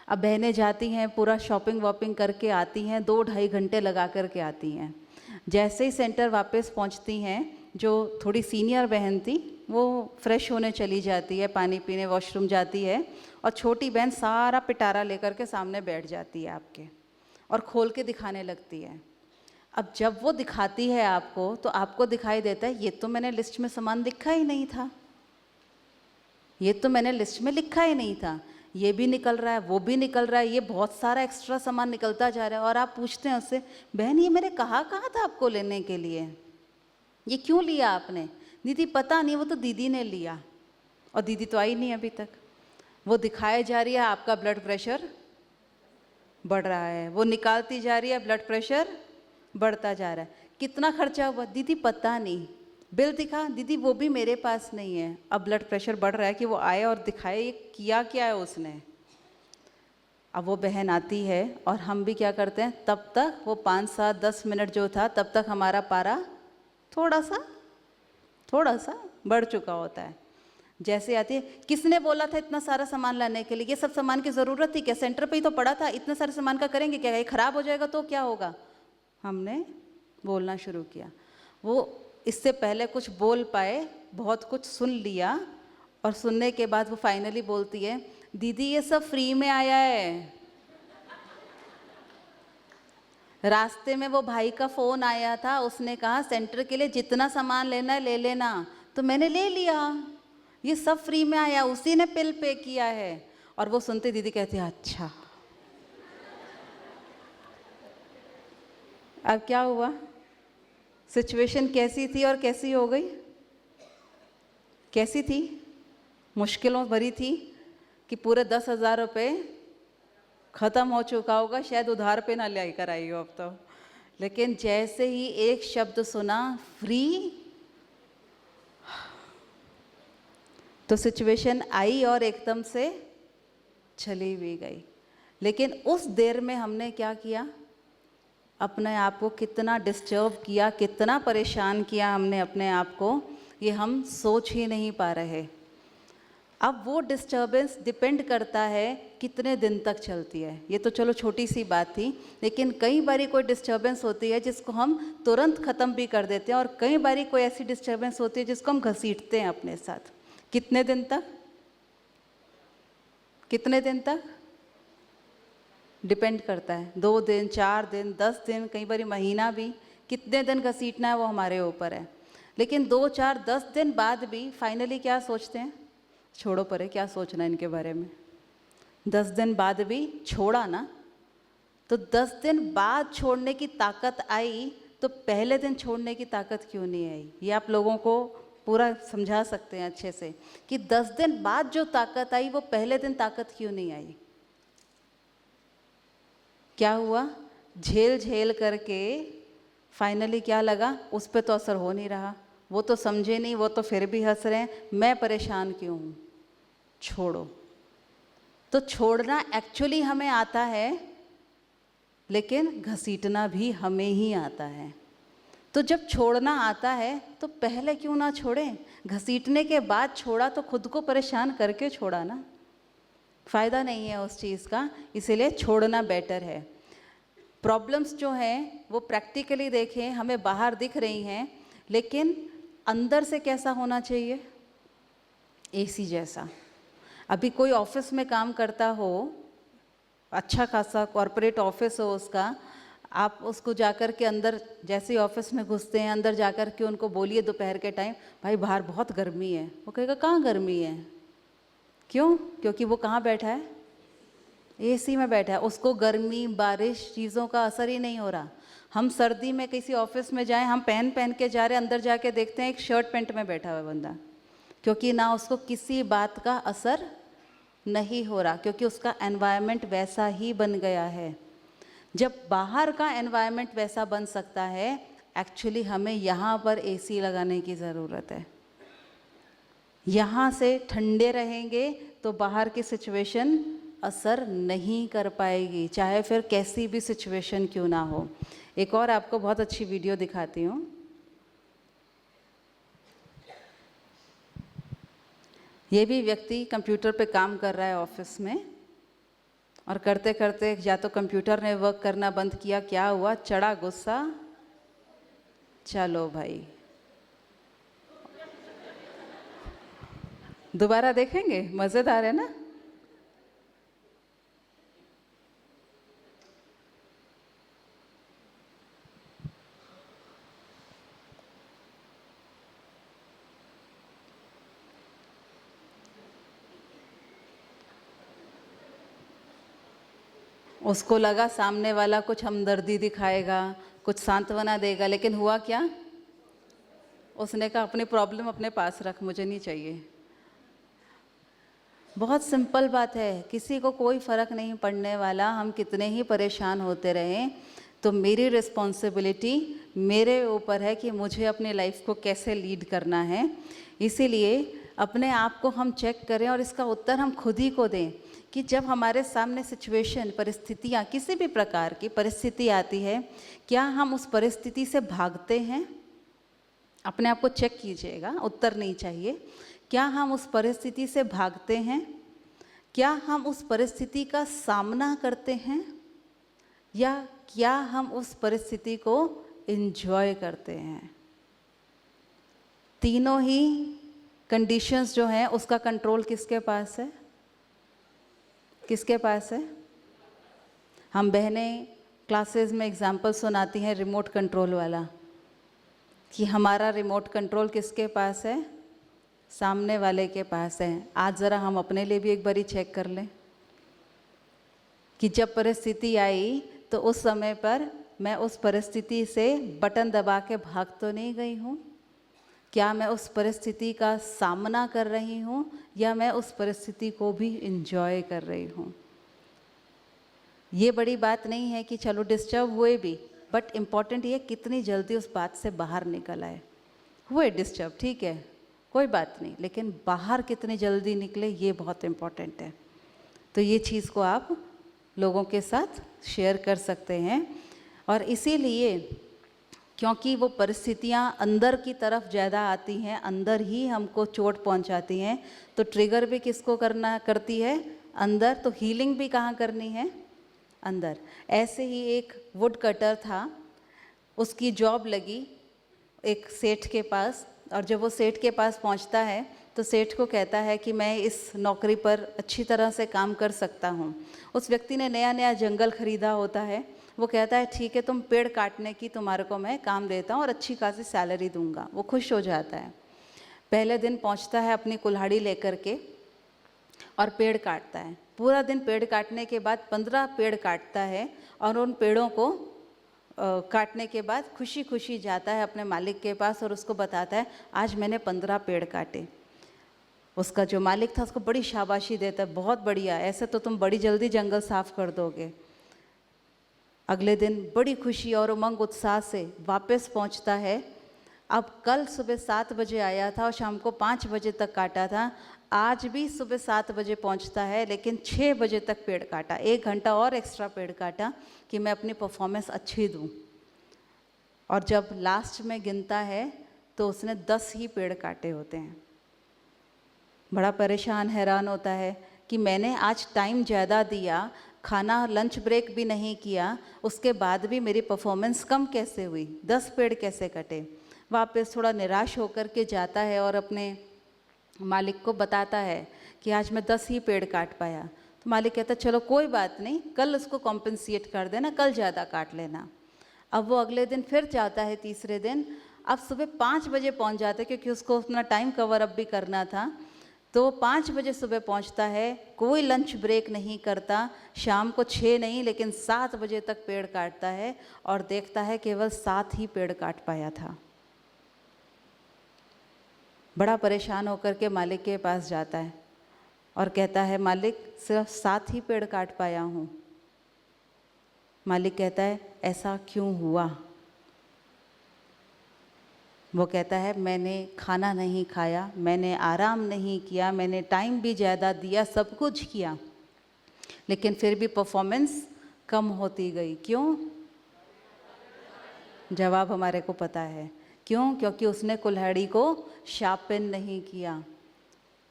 अब बहनें जाती हैं, पूरा शॉपिंग वॉपिंग करके आती हैं, 2-2.5 घंटे लगा करके आती हैं। जैसे ही सेंटर वापस पहुंचती हैं, जो थोड़ी सीनियर बहन थी वो फ्रेश होने चली जाती है, पानी पीने वॉशरूम जाती है, और छोटी बहन सारा पिटारा लेकर के सामने बैठ जाती है आपके और खोल के दिखाने लगती है। अब जब वो दिखाती है आपको तो आपको दिखाई देता है ये तो मैंने लिस्ट में सामान लिखा ही नहीं था, ये तो मैंने लिस्ट में लिखा ही नहीं था, ये भी निकल रहा है, वो भी निकल रहा है, ये बहुत सारा एक्स्ट्रा सामान निकलता जा रहा है। और आप पूछते हैं उससे, बहन ये मैंने कहा था आपको लेने के लिए, ये क्यों लिया आपने? दीदी पता नहीं, वो तो दीदी ने लिया, और दीदी तो आई नहीं अभी तक। वो दिखाए जा रही है आपका ब्लड प्रेशर बढ़ रहा है, वो निकालती जा रही है, ब्लड प्रेशर बढ़ता जा रहा है। कितना खर्चा हुआ? दीदी पता नहीं। बिल दिखा? दीदी वो भी मेरे पास नहीं है। अब ब्लड प्रेशर बढ़ रहा है कि वो आए और दिखाए ये किया क्या है उसने। अब वो बहन आती है और हम भी क्या करते हैं, तब तक वो 5, 7, 10 मिनट जो था तब तक हमारा पारा थोड़ा सा बढ़ चुका होता है। जैसे आती है, किसने बोला था इतना सारा सामान लाने के लिए, ये सब सामान की ज़रूरत थी क्या, सेंटर पे ही तो पड़ा था, इतने सारे सामान का करेंगे क्या, ये ख़राब हो जाएगा तो क्या होगा। हमने बोलना शुरू किया। वो इससे पहले कुछ बोल पाए, बहुत कुछ सुन लिया, और सुनने के बाद वो फाइनली बोलती है, दीदी ये सब फ्री में आया है। रास्ते में वो भाई का फ़ोन आया था, उसने कहा सेंटर के लिए जितना सामान लेना है ले लेना, तो मैंने ले लिया, ये सब फ्री में आया, उसी ने बिल पे किया है। और वो सुनते दीदी कहती है अच्छा। अब क्या हुआ, सिचुएशन कैसी थी और कैसी हो गई, कैसी थी, मुश्किलों भरी थी कि पूरे 10,000 रुपये ख़त्म हो चुका होगा, शायद उधार पे ना ले कर आई हो अब तो। लेकिन जैसे ही एक शब्द सुना फ्री, तो सिचुएशन आई और एकदम से चली भी गई। लेकिन उस देर में हमने क्या किया, अपने आप को कितना डिस्टर्ब किया, कितना परेशान किया हमने अपने आप को, ये हम सोच ही नहीं पा रहे। अब वो डिस्टर्बेंस डिपेंड करता है कितने दिन तक चलती है। ये तो चलो छोटी सी बात थी, लेकिन कई बारी कोई डिस्टर्बेंस होती है जिसको हम तुरंत ख़त्म भी कर देते हैं, और कई बारी कोई ऐसी डिस्टर्बेंस होती है जिसको हम घसीटते हैं अपने साथ। कितने दिन तक, कितने दिन तक डिपेंड करता है, 2 दिन, 4 दिन, 10 दिन, कई बारी महीना भी, कितने दिन घसीटना है वो हमारे ऊपर है। लेकिन 2, 4, 10 दिन बाद भी फाइनली क्या सोचते हैं, छोड़ो परे, क्या सोचना इनके बारे में। 10 दिन बाद भी छोड़ा ना, तो 10 दिन बाद छोड़ने की ताकत आई, तो पहले दिन छोड़ने की ताकत क्यों नहीं आई। ये आप लोगों को पूरा समझा सकते हैं अच्छे से कि 10 दिन बाद जो ताकत आई वो पहले दिन ताकत क्यों नहीं आई। क्या हुआ, झेल झेल करके फाइनली क्या लगा, उस पर तो असर हो नहीं रहा, वो तो समझे नहीं, वो तो फिर भी हंस रहे हैं, मैं परेशान क्यों हूँ, छोड़ो। तो छोड़ना एक्चुअली हमें आता है, लेकिन घसीटना भी हमें ही आता है। तो जब छोड़ना आता है तो पहले क्यों ना छोड़ें, घसीटने के बाद छोड़ा तो खुद को परेशान करके छोड़ा ना, फ़ायदा नहीं है उस चीज़ का, इसीलिए छोड़ना बेटर है। प्रॉब्लम्स जो हैं वो प्रैक्टिकली देखें, हमें बाहर दिख रही हैं, लेकिन अंदर से कैसा होना चाहिए, एसी जैसा। अभी कोई ऑफिस में काम करता हो, अच्छा खासा कॉरपोरेट ऑफिस हो उसका, आप उसको जाकर के अंदर, जैसे ही ऑफिस में घुसते हैं, अंदर जाकर के उनको बोलिए दोपहर के टाइम, भाई बाहर बहुत गर्मी है, वो कहेगा कहाँ गर्मी है, क्यों, क्योंकि वो कहाँ बैठा है, एसी में बैठा है, उसको गर्मी बारिश चीज़ों का असर ही नहीं हो रहा। हम सर्दी में किसी ऑफिस में जाएं, हम पहन के जा रहे हैं, अंदर जाके देखते हैं एक शर्ट पैंट में बैठा हुआ बंदा, क्योंकि ना उसको किसी बात का असर नहीं हो रहा, क्योंकि उसका एनवायरनमेंट वैसा ही बन गया है। जब बाहर का एनवायरनमेंट वैसा बन सकता है, एक्चुअली हमें यहाँ पर एसी लगाने की ज़रूरत है। यहाँ से ठंडे रहेंगे तो बाहर की सिचुएशन असर नहीं कर पाएगी, चाहे फिर कैसी भी सिचुएशन क्यों ना हो। एक और आपको बहुत अच्छी वीडियो दिखाती हूँ। ये भी व्यक्ति कंप्यूटर पे काम कर रहा है ऑफिस में, और करते करते या तो कंप्यूटर ने वर्क करना बंद किया, क्या हुआ, चढ़ा गुस्सा, चलो भाई दोबारा देखेंगे, मज़ेदार है ना। उसको लगा सामने वाला कुछ हमदर्दी दिखाएगा, कुछ सांत्वना देगा, लेकिन हुआ क्या, उसने कहा अपनी प्रॉब्लम अपने पास रख, मुझे नहीं चाहिए। बहुत सिंपल बात है, किसी को कोई फ़र्क नहीं पड़ने वाला, हम कितने ही परेशान होते रहें, तो मेरी रिस्पॉन्सिबिलिटी मेरे ऊपर है कि मुझे अपनी लाइफ को कैसे लीड करना है। इसीलिए अपने आप को हम चेक करें और इसका उत्तर हम खुद ही को दें कि जब हमारे सामने सिचुएशन, परिस्थितियाँ, किसी भी प्रकार की परिस्थिति आती है, क्या हम उस परिस्थिति से भागते हैं? अपने आप को चेक कीजिएगा, उत्तर नहीं चाहिए। क्या हम उस परिस्थिति से भागते हैं? क्या हम उस परिस्थिति का सामना करते हैं? या क्या हम उस परिस्थिति को एंजॉय करते हैं? तीनों ही कंडीशंस जो हैं उसका कंट्रोल किसके पास है? किसके पास है? हम बहनें क्लासेस में एग्जाम्पल सुनाती हैं रिमोट कंट्रोल वाला, कि हमारा रिमोट कंट्रोल किसके पास है? सामने वाले के पास है। आज ज़रा हम अपने लिए भी एक बारी चेक कर लें कि जब परिस्थिति आई तो उस समय पर मैं उस परिस्थिति से बटन दबा के भाग तो नहीं गई हूँ। क्या मैं उस परिस्थिति का सामना कर रही हूँ या मैं उस परिस्थिति को भी इंजॉय कर रही हूँ? ये बड़ी बात नहीं है कि चलो डिस्टर्ब हुए भी, बट इम्पॉर्टेंट ये कितनी जल्दी उस बात से बाहर निकल आए। हुए डिस्टर्ब, ठीक है, कोई बात नहीं, लेकिन बाहर कितनी जल्दी निकले ये बहुत इम्पॉर्टेंट है। तो ये चीज़ को आप लोगों के साथ शेयर कर सकते हैं। और इसीलिए क्योंकि वो परिस्थितियाँ अंदर की तरफ ज़्यादा आती हैं, अंदर ही हमको चोट पहुंचाती हैं, तो ट्रिगर भी किसको करती है? अंदर। तो हीलिंग भी कहाँ करनी है? अंदर। ऐसे ही एक वुड कटर था, उसकी जॉब लगी एक सेठ के पास, और जब वो सेठ के पास पहुंचता है तो सेठ को कहता है कि मैं इस नौकरी पर अच्छी तरह से काम कर सकता हूँ। उस व्यक्ति ने नया नया जंगल खरीदा होता है। वो कहता है ठीक है, तुम पेड़ काटने की तुम्हारे को मैं काम देता हूँ और अच्छी खासी सैलरी दूंगा। वो खुश हो जाता है। पहले दिन पहुँचता है अपनी कुल्हाड़ी लेकर के और पेड़ काटता है। पूरा दिन पेड़ काटने के बाद 15 पेड़ काटता है और उन पेड़ों को काटने के बाद खुशी खुशी जाता है अपने मालिक के पास और उसको बताता है आज मैंने 15 पेड़ काटे। उसका जो मालिक था उसको बड़ी शाबाशी देता है, बहुत बढ़िया, ऐसे तो तुम बड़ी जल्दी जंगल साफ कर दोगे। अगले दिन बड़ी खुशी और उमंग उत्साह से वापस पहुंचता है। अब कल सुबह 7 बजे आया था और शाम को 5 बजे तक काटा था। आज भी सुबह 7 बजे पहुंचता है, लेकिन 6 बजे तक पेड़ काटा, 1 घंटा और एक्स्ट्रा पेड़ काटा कि मैं अपनी परफॉर्मेंस अच्छी दूं। और जब लास्ट में गिनता है तो उसने 10 ही पेड़ काटे होते हैं। बड़ा परेशान हैरान होता है कि मैंने आज टाइम ज़्यादा दिया, खाना लंच ब्रेक भी नहीं किया, उसके बाद भी मेरी परफॉर्मेंस कम कैसे हुई, 10 पेड़ कैसे कटे। वापस थोड़ा निराश होकर के जाता है और अपने मालिक को बताता है कि आज मैं 10 ही पेड़ काट पाया। तो मालिक कहता चलो कोई बात नहीं, कल उसको कॉम्पेंसेट कर देना, कल ज़्यादा काट लेना। अब वो अगले दिन फिर जाता है, तीसरे दिन। अब सुबह 5 बजे पहुंच जाते क्योंकि उसको अपना टाइम कवर अप भी करना था। तो 5 बजे सुबह पहुंचता है, कोई लंच ब्रेक नहीं करता, शाम को 6 नहीं लेकिन 7 बजे तक पेड़ काटता है और देखता है केवल 7 ही पेड़ काट पाया था। बड़ा परेशान होकर के मालिक के पास जाता है और कहता है मालिक सिर्फ 7 ही पेड़ काट पाया हूँ। मालिक कहता है ऐसा क्यों हुआ? वो कहता है मैंने खाना नहीं खाया, मैंने आराम नहीं किया, मैंने टाइम भी ज़्यादा दिया, सब कुछ किया, लेकिन फिर भी परफॉर्मेंस कम होती गई। क्यों? जवाब हमारे को पता है क्यों? क्योंकि उसने कुल्हाड़ी को शार्पन नहीं किया।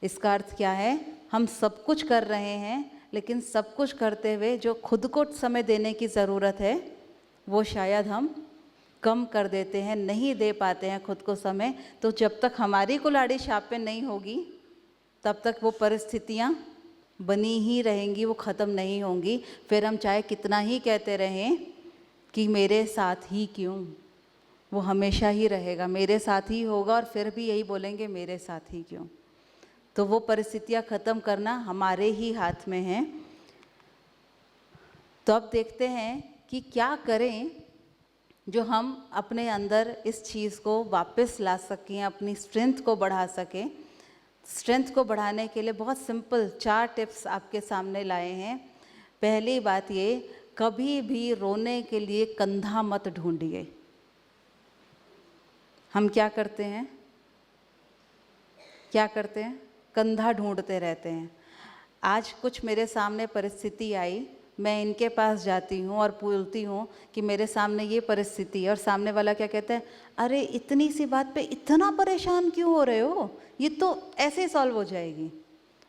इसका अर्थ क्या है? हम सब कुछ कर रहे हैं, लेकिन सब कुछ करते हुए जो खुद को समय देने की ज़रूरत है वो शायद हम कम कर देते हैं, नहीं दे पाते हैं खुद को समय। तो जब तक हमारी कुल्हाड़ी शार्पन नहीं होगी तब तक वो परिस्थितियाँ बनी ही रहेंगी, वो ख़त्म नहीं होंगी। फिर हम चाहे कितना ही कहते रहें कि मेरे साथ ही क्यों, वो हमेशा ही रहेगा, मेरे साथ ही होगा, और फिर भी यही बोलेंगे मेरे साथ ही क्यों। तो वो परिस्थितियाँ ख़त्म करना हमारे ही हाथ में है। तो अब देखते हैं कि क्या करें जो हम अपने अंदर इस चीज़ को वापस ला सकें, अपनी स्ट्रेंथ को बढ़ा सकें। स्ट्रेंथ को बढ़ाने के लिए बहुत सिंपल 4 टिप्स आपके सामने लाए हैं। पहली बात ये, कभी भी रोने के लिए कंधा मत ढूंढिए। हम क्या करते हैं? कंधा ढूंढते रहते हैं। आज कुछ मेरे सामने परिस्थिति आई, मैं इनके पास जाती हूँ और बोलती हूँ कि मेरे सामने ये परिस्थिति है, और सामने वाला क्या कहता है, अरे इतनी सी बात पे इतना परेशान क्यों हो रहे हो, ये तो ऐसे ही सॉल्व हो जाएगी।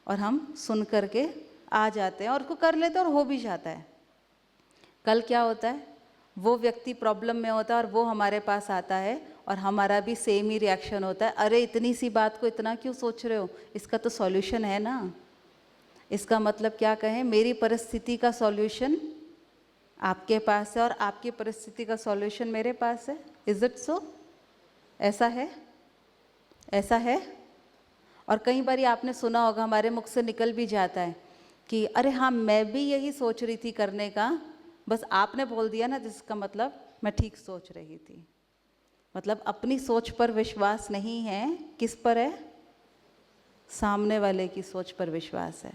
और हम सुन करके आ जाते हैं और उसको कर लेते हैं और हो भी जाता है। कल क्या होता है, वो व्यक्ति प्रॉब्लम में होता है और वो हमारे पास आता है और हमारा भी सेम ही रिएक्शन होता है, अरे इतनी सी बात को इतना क्यों सोच रहे हो, इसका तो सॉल्यूशन है ना। इसका मतलब क्या कहें, मेरी परिस्थिति का सॉल्यूशन आपके पास है और आपकी परिस्थिति का सॉल्यूशन मेरे पास है। Is it so? ऐसा है, ऐसा है। और कई बार आपने सुना होगा, हमारे मुख से निकल भी जाता है कि अरे हाँ मैं भी यही सोच रही थी करने का, बस आपने बोल दिया ना, जिसका मतलब मैं ठीक सोच रही थी। मतलब अपनी सोच पर विश्वास नहीं है, किस पर है, सामने वाले की सोच पर विश्वास है।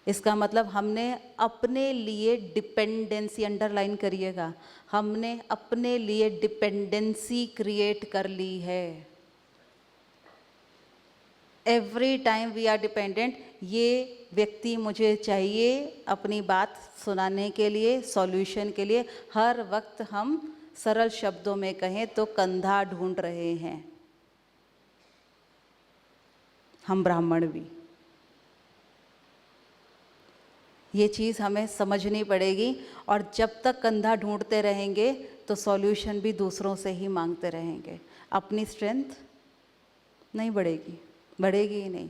इसका मतलब हमने अपने लिए डिपेंडेंसी, अंडरलाइन करिएगा, हमने अपने लिए डिपेंडेंसी क्रिएट कर ली है। Every time we are dependent, ये व्यक्ति मुझे चाहिए अपनी बात सुनाने के लिए, सॉल्यूशन के लिए। हर वक्त हम सरल शब्दों में कहें तो कंधा ढूंढ रहे हैं, हम ब्राह्मण भी। ये चीज़ हमें समझनी पड़ेगी, और जब तक कंधा ढूंढते रहेंगे तो सॉल्यूशन भी दूसरों से ही मांगते रहेंगे। अपनी स्ट्रेंथ नहीं बढ़ेगी, बढ़ेगी ही नहीं।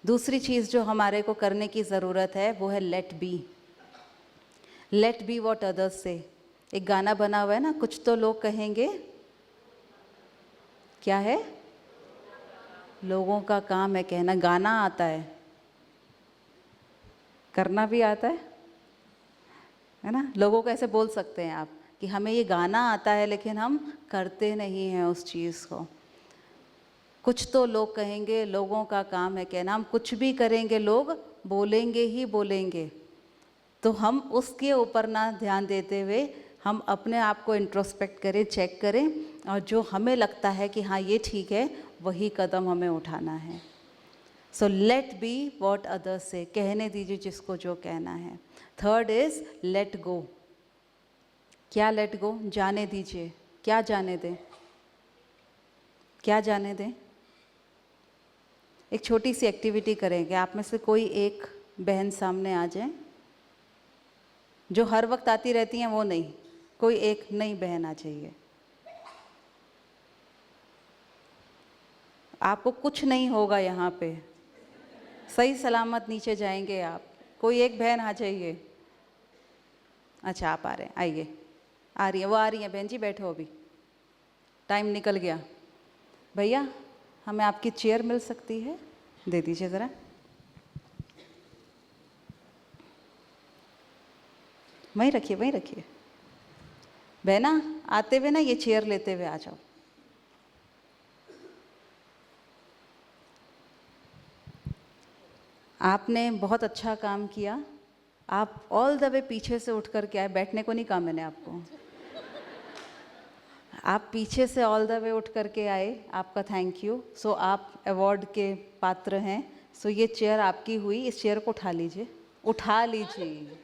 दूसरी चीज़ जो हमारे को करने की ज़रूरत है वो है let be. Let be what others से। एक गाना बना हुआ है ना, कुछ तो लोग कहेंगे, क्या है, लोगों का काम है कहना। गाना आता है, करना भी आता है ना। लोगों को ऐसे बोल सकते हैं आप कि हमें ये गाना आता है लेकिन हम करते नहीं हैं उस चीज़ को। कुछ तो लोग कहेंगे, लोगों का काम है कहना। हम कुछ भी करेंगे, लोग बोलेंगे ही बोलेंगे। तो हम उसके ऊपर ना ध्यान देते हुए हम अपने आप को इंट्रोस्पेक्ट करें, चेक करें, और जो हमें लगता है कि हाँ ये ठीक है, वही कदम हमें उठाना है। So let be what others से, कहने दीजिए जिसको जो कहना है। Third is let go. क्या लेट गो? जाने दीजिए। क्या जाने दें? क्या जाने दें? एक छोटी सी एक्टिविटी करेंगे। आप में से कोई एक बहन सामने आ जाए, जो हर वक्त आती रहती हैं वो नहीं, कोई एक नई बहन आ जाइए। आपको कुछ नहीं होगा यहाँ पे, सही सलामत नीचे जाएंगे आप। कोई एक बहन आ जाइए। अच्छा आप आ रहे हैं, आइए। आ रही है, वो आ रही है बहन जी, बैठो, अभी टाइम निकल गया। भैया हमें आपकी चेयर मिल सकती है? दे दीजिए ज़रा। वहीं रखिए, वहीं रखिए। बहना आते हुए ना ये चेयर लेते हुए आ जाओ। आपने बहुत अच्छा काम किया। आप ऑल द वे पीछे से उठ कर के आए, बैठने को नहीं कहा मैंने आपको। आप पीछे से ऑल द वे उठ करके आए, आपका थैंक यू। सो आप अवार्ड के पात्र हैं। सो ये चेयर आपकी हुई, इस चेयर को उठा लीजिए, उठा लीजिए,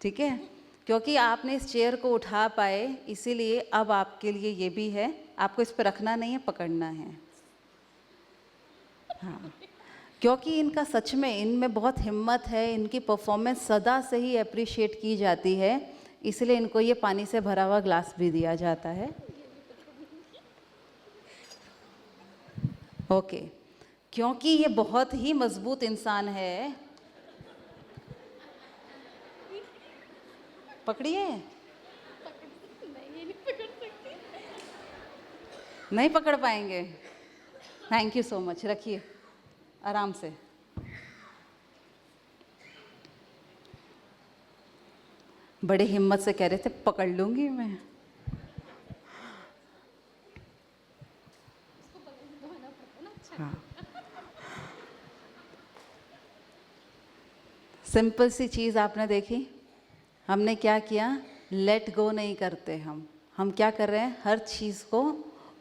ठीक है। क्योंकि आपने इस चेयर को उठा पाए, इसीलिए अब आपके लिए ये भी है। आपको इस पर रखना नहीं है, पकड़ना है। हाँ, क्योंकि इनका सच में, इनमें बहुत हिम्मत है, इनकी परफॉर्मेंस सदा से ही अप्रिशिएट की जाती है, इसलिए इनको ये पानी से भरा हुआ ग्लास भी दिया जाता है। ओके, क्योंकि ये बहुत ही मजबूत इंसान है। पकड़िए। नहीं पकड़ पाएंगे। थैंक यू सो मच, रखिए आराम से। बड़े हिम्मत से कह रहे थे पकड़ लूंगी मैं। हाँ, सिंपल सी चीज़ आपने देखी। हमने क्या किया, लेट गो नहीं करते हम क्या कर रहे हैं, हर चीज़ को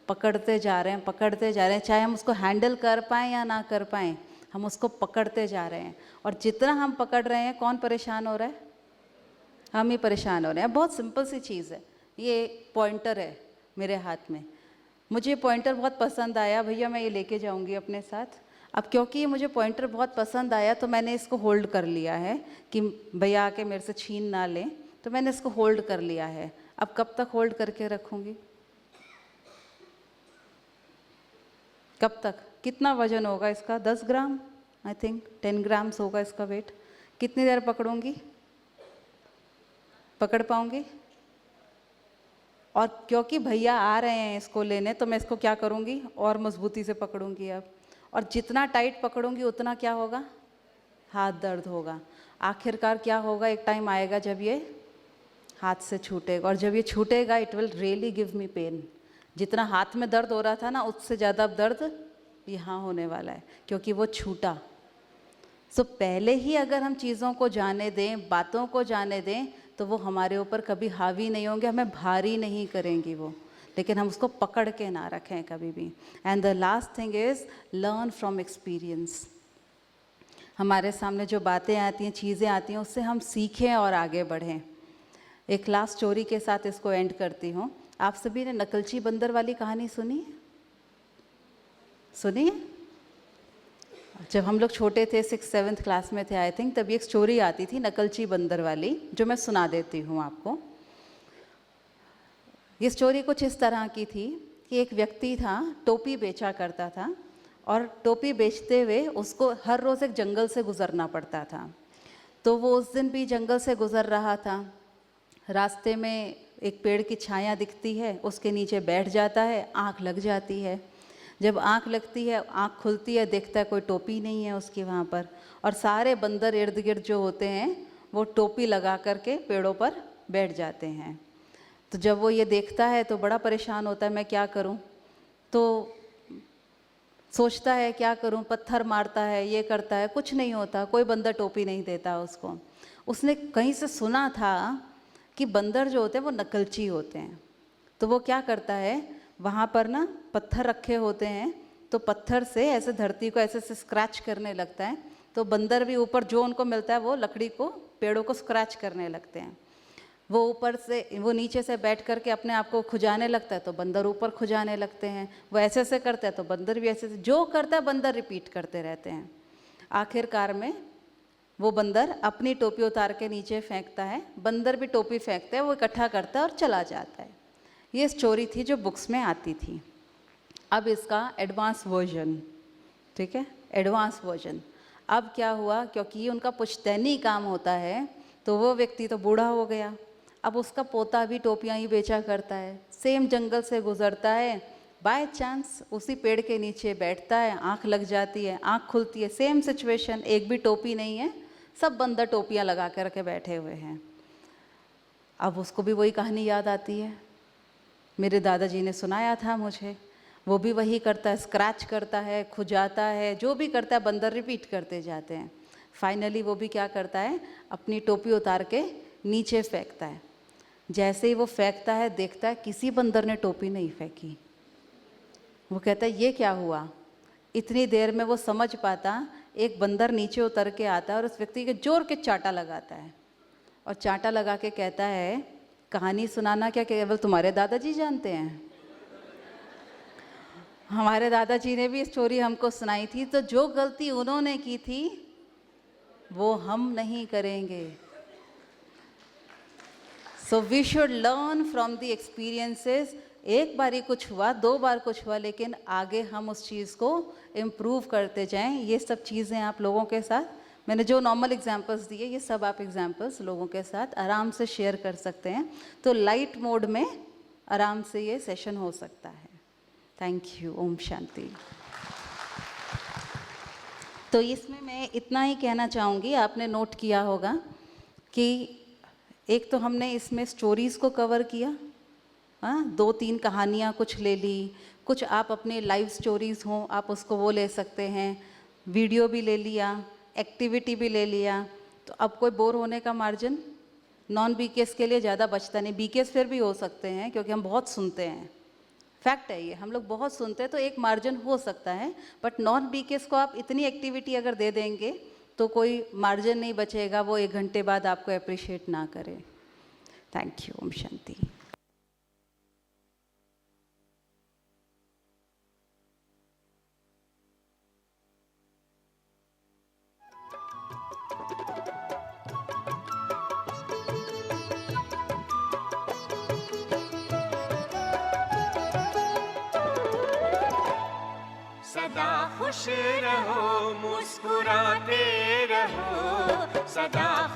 पकड़ते जा रहे हैं, पकड़ते जा रहे हैं। चाहे हम उसको हैंडल कर पाएँ या ना कर पाएँ, हम उसको पकड़ते जा रहे हैं, और जितना हम पकड़ रहे हैं कौन परेशान हो रहा है? हम ही परेशान हो रहे हैं। बहुत सिंपल सी चीज़ है, ये पॉइंटर है मेरे हाथ में, मुझे पॉइंटर बहुत पसंद आया, भैया मैं ये लेके जाऊंगी अपने साथ। अब क्योंकि ये मुझे पॉइंटर बहुत पसंद आया तो मैंने इसको होल्ड कर लिया है कि भैया आके मेरे से छीन ना लें, तो मैंने इसको होल्ड कर लिया है। अब कब तक होल्ड करके रखूंगी? कब तक? कितना वजन होगा इसका? 10 ग्राम, आई थिंक 10 ग्राम्स होगा इसका वेट। कितनी देर पकड़ूंगी? पकड़ पाऊंगी? और क्योंकि भैया आ रहे हैं इसको लेने, तो मैं इसको क्या करूंगी? और मजबूती से पकड़ूंगी अब, और जितना टाइट पकड़ूंगी उतना क्या होगा? हाथ दर्द होगा। आखिरकार क्या होगा? एक टाइम आएगा जब ये हाथ से छूटेगा, और जब ये छूटेगा it will really give me pain. जितना हाथ में दर्द हो रहा था ना, उससे ज़्यादा अब दर्द यहाँ होने वाला है, क्योंकि वो छूटा। सो पहले ही अगर हम चीज़ों को जाने दें, बातों को जाने दें, तो वो हमारे ऊपर कभी हावी नहीं होंगे, हमें भारी नहीं करेंगी वो, लेकिन हम उसको पकड़ के ना रखें कभी भी। And the last thing is learn from experience. हमारे सामने जो बातें आती हैं, चीज़ें आती हैं, उससे हम सीखें और आगे बढ़ें। एक लास्ट स्टोरी के साथ इसको एंड करती हूँ। आप सभी ने नकलची बंदर वाली कहानी सुनी है? सुनी है? जब हम लोग छोटे थे, 6th-7th क्लास में थे आई थिंक, तब एक स्टोरी आती थी नकलची बंदर वाली, जो मैं सुना देती हूँ आपको। ये स्टोरी कुछ इस तरह की थी कि एक व्यक्ति था, टोपी बेचा करता था, और टोपी बेचते हुए उसको हर रोज़ एक जंगल से गुज़रना पड़ता था। तो वो उस दिन भी जंगल से गुज़र रहा था। रास्ते में एक पेड़ की छाया दिखती है, उसके नीचे बैठ जाता है, आँख लग जाती है। जब आँख लगती है, आँख खुलती है, देखता है कोई टोपी नहीं है उसकी वहाँ पर, और सारे बंदर इर्द गिर्द जो होते हैं वो टोपी लगा करके पेड़ों पर बैठ जाते हैं। तो जब वो ये देखता है तो बड़ा परेशान होता है, मैं क्या करूं? तो सोचता है क्या करूं, पत्थर मारता है, ये करता है, कुछ नहीं होता, कोई बंदर टोपी नहीं देता उसको। उसने कहीं से सुना था कि बंदर जो होते हैं वो नकलची होते हैं। तो वो क्या करता है, वहाँ पर ना पत्थर रखे होते हैं, तो पत्थर से ऐसे धरती को ऐसे से स्क्रैच करने लगता है। तो बंदर भी ऊपर जो उनको मिलता है वो लकड़ी को, पेड़ों को स्क्रैच करने लगते हैं। वो ऊपर से, वो नीचे से बैठ करके अपने आप को खुजाने लगता है, तो बंदर ऊपर खुजाने लगते हैं। वो ऐसे से करता है तो बंदर भी ऐसे से, जो करता है बंदर रिपीट करते रहते हैं। आखिरकार में वो बंदर अपनी टोपी उतार के नीचे फेंकता है, बंदर भी टोपी फेंकता है, वो इकट्ठा करता है और चला जाता है। ये स्टोरी थी जो बुक्स में आती थी। अब इसका एडवांस वर्जन, ठीक है, एडवांस वर्जन। अब क्या हुआ, क्योंकि उनका पुश्तैनी काम होता है, तो वो व्यक्ति तो बूढ़ा हो गया। अब उसका पोता भी टोपियाँ ही बेचा करता है, सेम जंगल से गुजरता है, बाय चांस उसी पेड़ के नीचे बैठता है, आँख लग जाती है, आँख खुलती है, सेम सिचुएशन, एक भी टोपी नहीं है, सब बंदर टोपियाँ लगा कर के बैठे हुए हैं। अब उसको भी वही कहानी याद आती है, मेरे दादाजी ने सुनाया था मुझे, वो भी वही करता है, स्क्रैच करता है, खुजाता है, जो भी करता है बंदर रिपीट करते जाते हैं। फाइनली वो भी क्या करता है, अपनी टोपी उतार के नीचे फेंकता है। जैसे ही वो फेंकता है, देखता है किसी बंदर ने टोपी नहीं फेंकी। वो कहता है ये क्या हुआ? इतनी देर में वो समझ पाता, एक बंदर नीचे उतर के आता है और उस व्यक्ति के जोर के चांटा लगाता है, और चांटा लगा के कहता है, कहानी सुनाना क्या केवल तुम्हारे दादाजी जानते हैं? हमारे दादाजी ने भी स्टोरी हमको सुनाई थी, तो जो गलती उन्होंने की थी वो हम नहीं करेंगे। So we should learn from the experiences. एक बार ही कुछ हुआ, 2 बार कुछ हुआ, लेकिन आगे हम उस चीज़ को इम्प्रूव करते जाएं। ये सब चीज़ें आप लोगों के साथ, मैंने जो नॉर्मल एग्जांपल्स दिए, ये सब आप एग्जांपल्स लोगों के साथ आराम से शेयर कर सकते हैं। तो लाइट मोड में आराम से ये सेशन हो सकता है। Thank you. ओम शांति। तो इसमें मैं इतना ही कहना चाहूँगी, आपने नोट किया होगा कि एक तो हमने इसमें स्टोरीज़ को कवर किया, हाँ, 2-3 कहानियाँ कुछ ले ली, कुछ आप अपने लाइव स्टोरीज़ हों आप उसको वो ले सकते हैं, वीडियो भी ले लिया, एक्टिविटी भी ले लिया। तो अब कोई बोर होने का मार्जिन नॉन बीकेएस के लिए ज़्यादा बचता नहीं। बीकेएस फिर भी हो सकते हैं क्योंकि हम बहुत सुनते हैं, फैक्ट है ये, हम लोग बहुत सुनते हैं, तो एक मार्जिन हो सकता है, बट नॉन बीकेस को आप इतनी एक्टिविटी अगर दे देंगे तो कोई मार्जिन नहीं बचेगा, वो 1 घंटे बाद आपको अप्रिशिएट ना करे। Thank you. ओम शांति। सदा खुश रहो, मुस्कुराते रहो, सदा